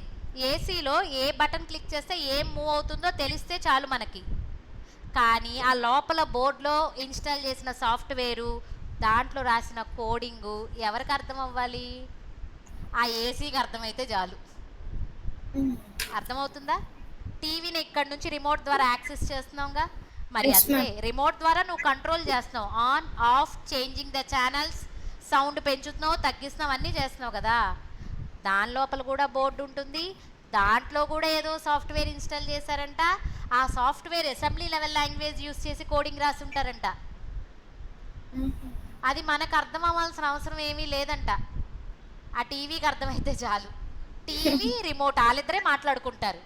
ఏసీలో ఏ బటన్ క్లిక్ చేస్తే ఏం మూవ్ అవుతుందో తెలిస్తే చాలు మనకి. కానీ ఆ లోపల బోర్డులో ఇన్స్టాల్ చేసిన సాఫ్ట్వేరు, దాంట్లో రాసిన కోడింగు ఎవరికి అర్థం అవ్వాలి? ఆ ఏసీకి అర్థమైతే చాలు. అర్థమవుతుందా? టీవీని ఇక్కడ నుంచి రిమోట్ ద్వారా యాక్సెస్ చేస్తున్నావుగా, మరి Yes, అంతే, ma'am. రిమోట్ ద్వారా నువ్వు కంట్రోల్ చేస్తున్నావు, on off, changing the channels, sound పెంచుతున్నావు తగ్గిస్తున్నావు అన్నీ చేస్తున్నావు కదా. దాని లోపల కూడా బోర్డు ఉంటుంది, దాంట్లో కూడా ఏదో సాఫ్ట్వేర్ ఇన్స్టాల్ చేశారంట. ఆ software assembly level language use చేసి కోడింగ్ రాసి ఉంటారంట. అది మనకు అర్థం అవ్వాల్సిన అవసరం ఏమీ లేదంట, ఆ టీవీకి అర్థమైతే చాలు. టీవీ రిమోట్ వాళ్ళిద్దరే మాట్లాడుకుంటారు,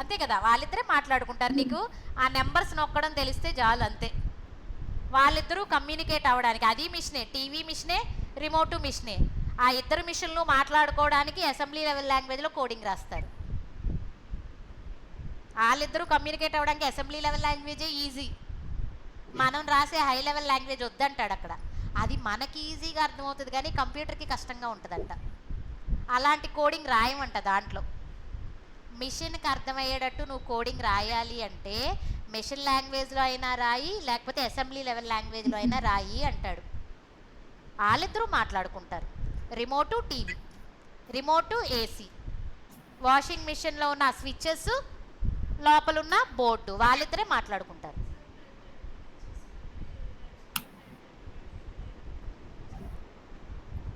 అంతే కదా, వాళ్ళిద్దరే మాట్లాడుకుంటారు. నీకు ఆ నెంబర్స్ నొక్కడం తెలిస్తే చాలు, అంతే. వాళ్ళిద్దరూ కమ్యూనికేట్ అవ్వడానికి, అది మిషనే, టీవీ మిషనే, రిమోటు మిషనే. ఆ ఇద్దరు మిషన్లు మాట్లాడుకోవడానికి అసెంబ్లీ లెవెల్ లాంగ్వేజ్లో కోడింగ్ రాస్తారు. వాళ్ళిద్దరూ కమ్యూనికేట్ అవ్వడానికి అసెంబ్లీ లెవెల్ లాంగ్వేజే ఈజీ. మనం రాసే హై లెవెల్ లాంగ్వేజ్ వద్దంటాడు అక్కడ. అది మనకి ఈజీగా అర్థమవుతుంది కానీ కంప్యూటర్కి కష్టంగా ఉంటుందంట. అలాంటి కోడింగ్ రాయమంట దాంట్లో. మిషన్కి అర్థమయ్యేటట్టు నువ్వు కోడింగ్ రాయాలి అంటే మిషన్ లాంగ్వేజ్లో అయినా రాయి, లేకపోతే అసెంబ్లీ లెవెల్ లాంగ్వేజ్లో అయినా రాయి అంటాడు. వాళ్ళిద్దరూ మాట్లాడుకుంటారు, remote TV, remote AC, washing మిషన్లో ఉన్న స్విచ్చెస్, లోపలున్న బోర్డు, వాళ్ళిద్దరే మాట్లాడుకుంటారు.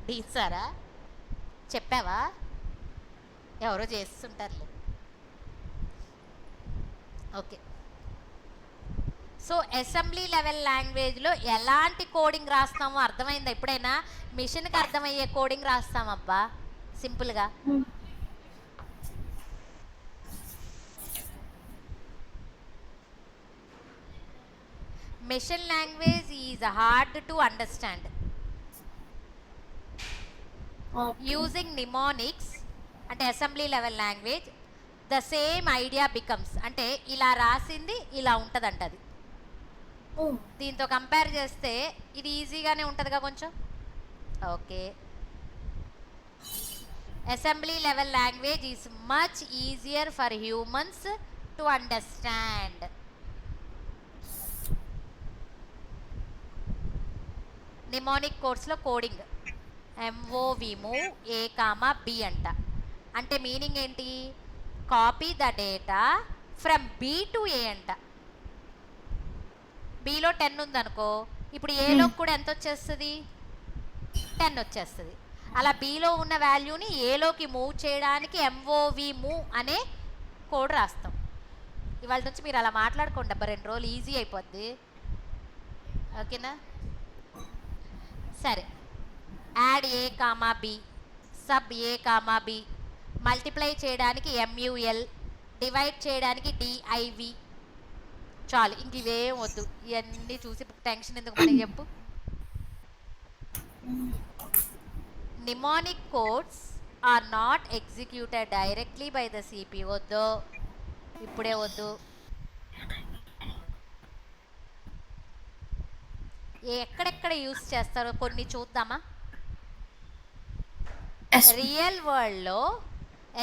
తీసారా? చెప్పావా? ఎవరో చేస్తుంటారులే. ఓకే, సో అసెంబ్లీ లెవెల్ లాంగ్వేజ్లో ఎలాంటి కోడింగ్ రాస్తామో అర్థమైందా? ఎప్పుడైనా మిషన్కి అర్థమయ్యే కోడింగ్ రాస్తామబ్బా సింపుల్గా. Machine language is hard to understand. Using mnemonics అంటే assembly level language, the same idea becomes, అంటే ఇలా రాసింది ఇలా ఉంటుందంట అది. దీంతో కంపేర్ చేస్తే ఇది ఈజీగానే ఉంటుందిగా కొంచెం. Okay, assembly level language is much easier for humans to understand. Mnemonic కోర్స్లో coding MOV move A, B అంట. అంటే మీనింగ్ ఏంటి? Copy the data from B to A అంట. Bలో 10 ఉందనుకో, ఇప్పుడు ఏలో కూడా ఎంత వచ్చేస్తుంది? 10 వచ్చేస్తుంది. అలా బిలో ఉన్న వాల్యూని ఏలోకి మూవ్ చేయడానికి ఎంఓవి మూవ్ అనే కోడ్ రాస్తాం. ఇవాళ నుంచి మీరు అలా మాట్లాడుకోండి అబ్బా, 2 రోజులు ఈజీ అయిపోద్ది. ఓకేనా? సరే, యాడ్ ఏ కామా బి, సబ్ ఏ కామా బి, మల్టిప్లై చేయడానికి MUL, డివైడ్ చేయడానికి DIV. చాలు, ఇంక ఇవేం వద్దు. ఇవన్నీ చూసి టెన్షన్ ఎందుకు మనకి చెప్పు. Mnemonic codes are not executed directly by the CPU. వద్దు, ఇప్పుడే వద్దు. ఎక్కడెక్కడ యూస్ చేస్తారో కొన్ని చూద్దామా. రియల్ వరల్డ్లో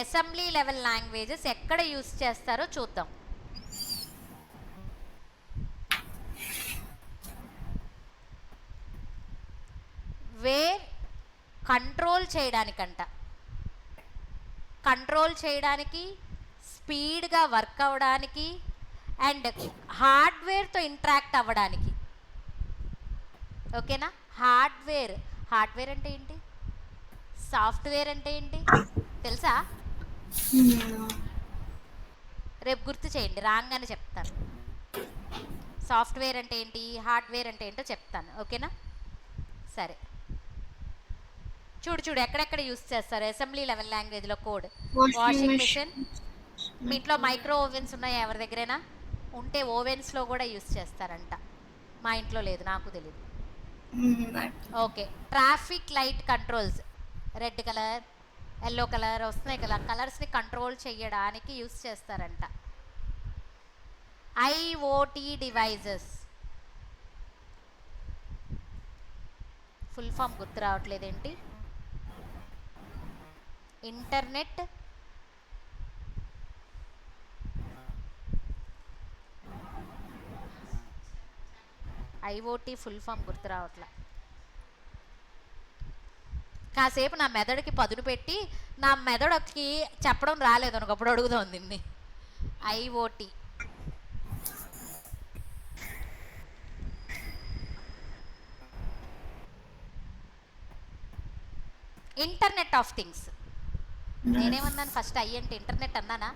అసెంబ్లీ లెవెల్ లాంగ్వేజెస్ ఎక్కడ యూస్ చేస్తారో చూద్దాం. వేర్ కంట్రోల్ చేయడానికి, స్పీడ్గా వర్క్ అవ్వడానికి, అండ్ హార్డ్వేర్తో ఇంటరాక్ట్ అవ్వడానికి. ఓకేనా? హార్డ్వేర్ అంటే ఏంటి, సాఫ్ట్వేర్ అంటే ఏంటి తెలుసా? రేపు గుర్తు చేయండి, రాగానే చెప్తాను. సాఫ్ట్వేర్ అంటే ఏంటి, హార్డ్వేర్ అంటే ఏంటో చెప్తాను. ఓకేనా? సరే, చూడు ఎక్కడెక్కడ యూస్ చేస్తారు అసెంబ్లీ లెవెల్ లాంగ్వేజ్లో కోడ్. Washing machine. మీ ఇంట్లో మైక్రో ఓవెన్స్ ఉన్నాయా ఎవరి దగ్గరైనా? ఉంటే ఓవెన్స్లో కూడా యూస్ చేస్తారంట. మా ఇంట్లో లేదు, నాకు తెలియదు. Okay, traffic light controls, red colour, yellow colour వస్తున్నాయి కదా, కలర్స్ని కంట్రోల్ చేయడానికి యూస్ చేస్తారంట. IoT డివైజెస్ ఫుల్ ఫామ్ గుర్తు రావట్లేదేంటి? ఇంటర్నెట్ IoT ఫుల్ ఫామ్ గుర్తు రావట్లే. కాసేపు నా మెదడుకి పదును పెట్టి, నా మెదడుకి చెప్పడం రాలేదు అనుకప్పుడు అడుగుదాం దీన్ని. IoT internet of things. నేనేమన్నాను ఫస్ట్? అంటే ఇంటర్నెట్ అన్నానా?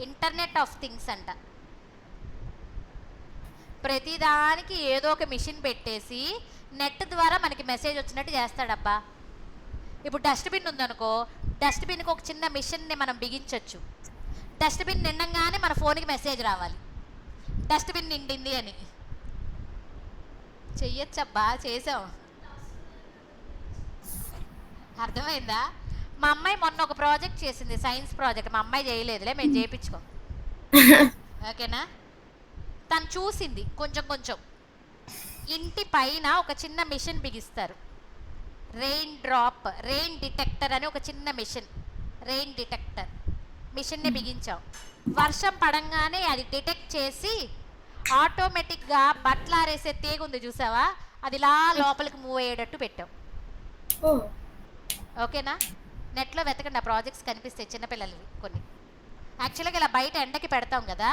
ఇంటర్నెట్ ఆఫ్ థింగ్స్ అంట. ప్రతిదానికి ఏదో ఒక మిషన్ పెట్టేసి నెట్ ద్వారా మనకి మెసేజ్ వచ్చినట్టు చేస్తాడబ్బా. ఇప్పుడు డస్ట్బిన్ ఉందనుకో, డస్ట్బిన్కి ఒక చిన్న మిషన్ని మనం బిగించవచ్చు. డస్ట్బిన్ నిండంగానే మన ఫోన్కి మెసేజ్ రావాలి, డస్ట్బిన్ నిండింది అని. చెయ్యొచ్చబ్బా, చేసాం. అర్థమైందా? మా అమ్మాయి మొన్న ఒక ప్రాజెక్ట్ చేసింది, సైన్స్ ప్రాజెక్ట్. మా అమ్మాయి చేయలేదులే, మేము చేయించుకోం. ఓకేనా? తను చూసింది కొంచెం. ఇంటి పైన ఒక చిన్న మిషన్ బిగిస్తారు, రెయిన్ డిటెక్టర్ అని ఒక చిన్న రెయిన్ డిటెక్టర్ మిషన్ని బిగించాం. వర్షం పడంగానే అది డిటెక్ట్ చేసి ఆటోమేటిక్గా బట్టలు ఆరేసే తీగ ఉంది చూసావా, అది ఇలా లోపలికి మూవ్ అయ్యేటట్టు పెట్టాం. ఓకేనా? నెట్లో వెతకండి, ఆ ప్రాజెక్ట్స్ కనిపిస్తాయి చిన్నపిల్లలవి కొన్ని. యాక్చువల్గా ఇలా బయట ఎండకి పెడతాం కదా.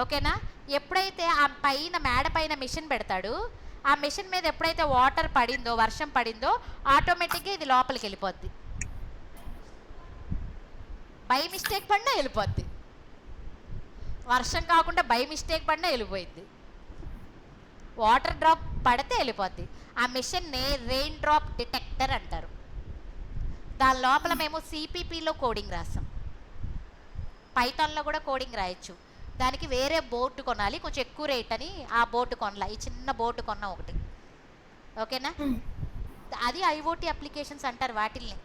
ఓకేనా? ఎప్పుడైతే ఆ పైన మేడ పైన మిషన్ పెడతాడు, ఆ మిషన్ మీద ఎప్పుడైతే వాటర్ పడిందో, వర్షం పడిందో, ఆటోమేటిక్గా ఇది లోపలికి వెళ్ళిపోద్ది. బై మిస్టేక్ పడినా వెళ్ళిపోద్ది, వర్షం కాకుండా బై మిస్టేక్ పడినా వెళ్ళిపోయింది. వాటర్ డ్రాప్ పడితే వెళ్ళిపోద్ది. ఆ మిషన్ని రెయిన్ డ్రాప్ డిటెక్టర్ అంటారు. దాని లోపల మేము CPPలో కోడింగ్ రాసాం, పైథాన్లో కూడా కోడింగ్ రాయొచ్చు. దానికి వేరే బోర్డు కొనాలి, కొంచెం ఎక్కువ రేట్ అని ఆ బోర్డు కొనలా, ఈ చిన్న బోర్డు కొన్నా ఒకటి. ఓకేనా? అది IoT అప్లికేషన్స్ అంటారు వాటిల్ని.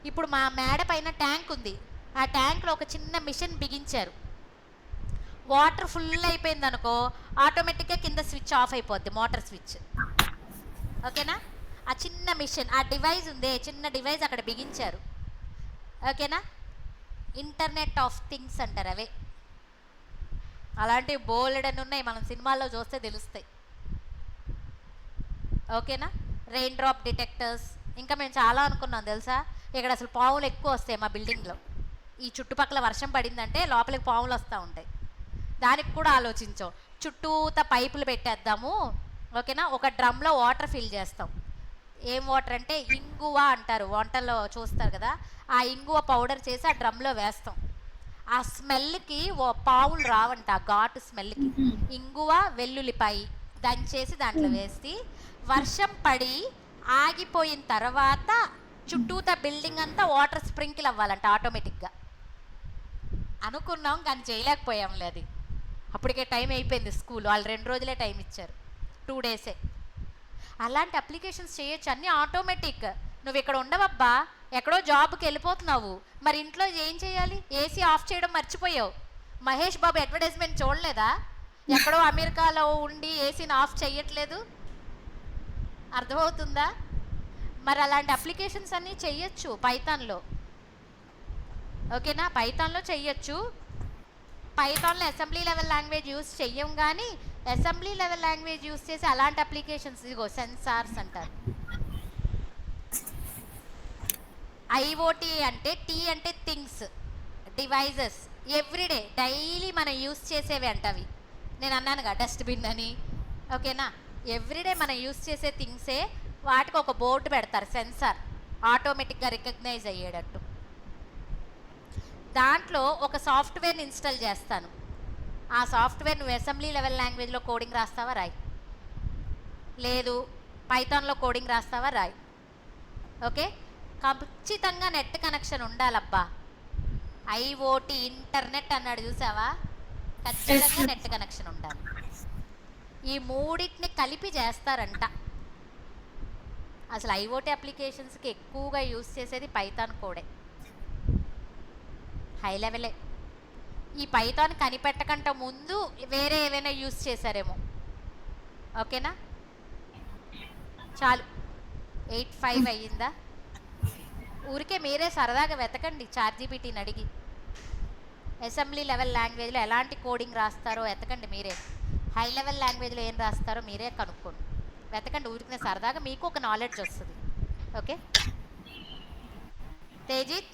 ఇప్పుడు మా మేడ పైన ట్యాంక్ ఉంది, ఆ ట్యాంక్లో ఒక చిన్న మిషన్ బిగించారు. వాటర్ ఫుల్ అయిపోయింది అనుకో, ఆటోమేటిక్గా కింద స్విచ్ ఆఫ్ అయిపోద్ది, మోటార్ స్విచ్. ఓకేనా? ఆ చిన్న మిషన్, ఆ డివైస్ ఉందే, చిన్న డివైస్ అక్కడ బిగించారు. ఓకేనా? ఇంటర్నెట్ ఆఫ్ థింగ్స్ అంటారు అవే. అలాంటివి బోల్డ్ అని ఉన్నాయి, మనం సినిమాల్లో చూస్తే తెలుస్తాయి. ఓకేనా? Rain drop detectors. ఇంకా మేము చాలా అనుకున్నాం తెలుసా, ఇక్కడ అసలు పాములు ఎక్కువ వస్తాయి మా బిల్డింగ్లో. ఈ చుట్టుపక్కల వర్షం పడిందంటే లోపలికి పాములు వస్తూ ఉంటాయి. దానికి కూడా ఆలోచించాం, చుట్టూత పైపులు పెట్టేద్దాము. ఓకేనా? ఒక డ్రమ్లో వాటర్ ఫిల్ చేస్తాం, ఏం వాటర్ అంటే ఇంగువ అంటారు, వంటల్లో చూస్తారు కదా, ఆ ఇంగువ పౌడర్ చేసి ఆ డ్రమ్లో వేస్తాం. ఆ స్మెల్కి పావులు రావంట, ఆ ఘాటు స్మెల్కి. ఇంగువ వెల్లుల్లిపాయి దంచేసి దాంట్లో వేసి వర్షం పడి ఆగిపోయిన తర్వాత చుట్టూతా బిల్డింగ్ అంతా వాటర్ స్ప్రింకిల్ అవ్వాలంట ఆటోమేటిక్గా. అనుకున్నాం కానీ చేయలేకపోయాంలే అది. అప్పటికే టైం అయిపోయింది స్కూల్, వాళ్ళు 2 రోజులే టైం ఇచ్చారు, 2 డేసే. అలాంటి అప్లికేషన్స్ చేయొచ్చు, అన్నీ ఆటోమేటిక్. నువ్వు ఇక్కడ ఉండవబ్బా, ఎక్కడో జాబ్కి వెళ్ళిపోతున్నావు, మరి ఇంట్లో ఏం చేయాలి? ఏసీ ఆఫ్ చేయడం మర్చిపోయావు. మహేష్ బాబు అడ్వర్టైజ్మెంట్ చూడలేదా? ఎక్కడో అమెరికాలో ఉండి ఏసీని ఆఫ్ చేయట్లేదు. అర్థమవుతుందా? మరి అలాంటి అప్లికేషన్స్ అన్నీ చెయ్యొచ్చు పైథాన్లో. ఓకేనా? పైథాన్లో చెయ్యొచ్చు. పైథాన్లో అసెంబ్లీ లెవెల్ లాంగ్వేజ్ యూస్ చెయ్యం, కానీ అసెంబ్లీ లెవెల్ లాంగ్వేజ్ యూస్ చేసి అలాంటి అప్లికేషన్స్, ఇదిగో సెన్సార్స్ అంటారు. ఐఓటీ అంటే టీ అంటే థింగ్స్, డివైజెస్, ఎవ్రీడే డైలీ మనం యూస్ చేసేవి అంటవి. నేను అన్నానుగా డస్ట్బిన్ అని. ఓకేనా? ఎవ్రీడే మనం యూస్ చేసే థింగ్సే, వాటికి ఒక బోర్డు పెడతారు, సెన్సార్, ఆటోమేటిక్గా రికగ్నైజ్ అయ్యేటట్టు. దాంట్లో ఒక సాఫ్ట్వేర్ని ఇన్స్టాల్ చేస్తాను. ఆ సాఫ్ట్వేర్ నువ్వు అసెంబ్లీ లెవెల్ లాంగ్వేజ్లో కోడింగ్ రాస్తావా? రాయి. లేదు పైథాన్లో కోడింగ్ రాస్తావా? రాయి. ఓకే? ఖచ్చితంగా నెట్ కనెక్షన్ ఉండాలబ్బా. ఐఓటీ ఇంటర్నెట్ అన్నాడు చూసావా? ఖచ్చితంగా నెట్ కనెక్షన్ ఉండాలి. ఈ మూడింటిని కలిపి చేస్తారంట. అసలు ఐఓటీ అప్లికేషన్స్కి ఎక్కువగా యూస్ చేసేది పైథాన్ కోడే, హై లెవెలే. ఈ పైథాన్ కనిపెట్టకంటే ముందు వేరే ఏవైనా యూస్ చేశారేమో. ఓకేనా? చాలు, 8:05 అయ్యిందా? ఊరికే మీరే సరదాగా వెతకండి చాట్‌జీపీటీని అడిగి, అసెంబ్లీ లెవెల్ లాంగ్వేజ్లో ఎలాంటి కోడింగ్ రాస్తారో వెతకండి మీరే, హై లెవెల్ లాంగ్వేజ్లో ఏం రాస్తారో మీరే కనుక్కోండి, వెతకండి. ఊరికే సరదాగా మీకు ఒక నాలెడ్జ్ వస్తుంది. ఓకే తేజిత్?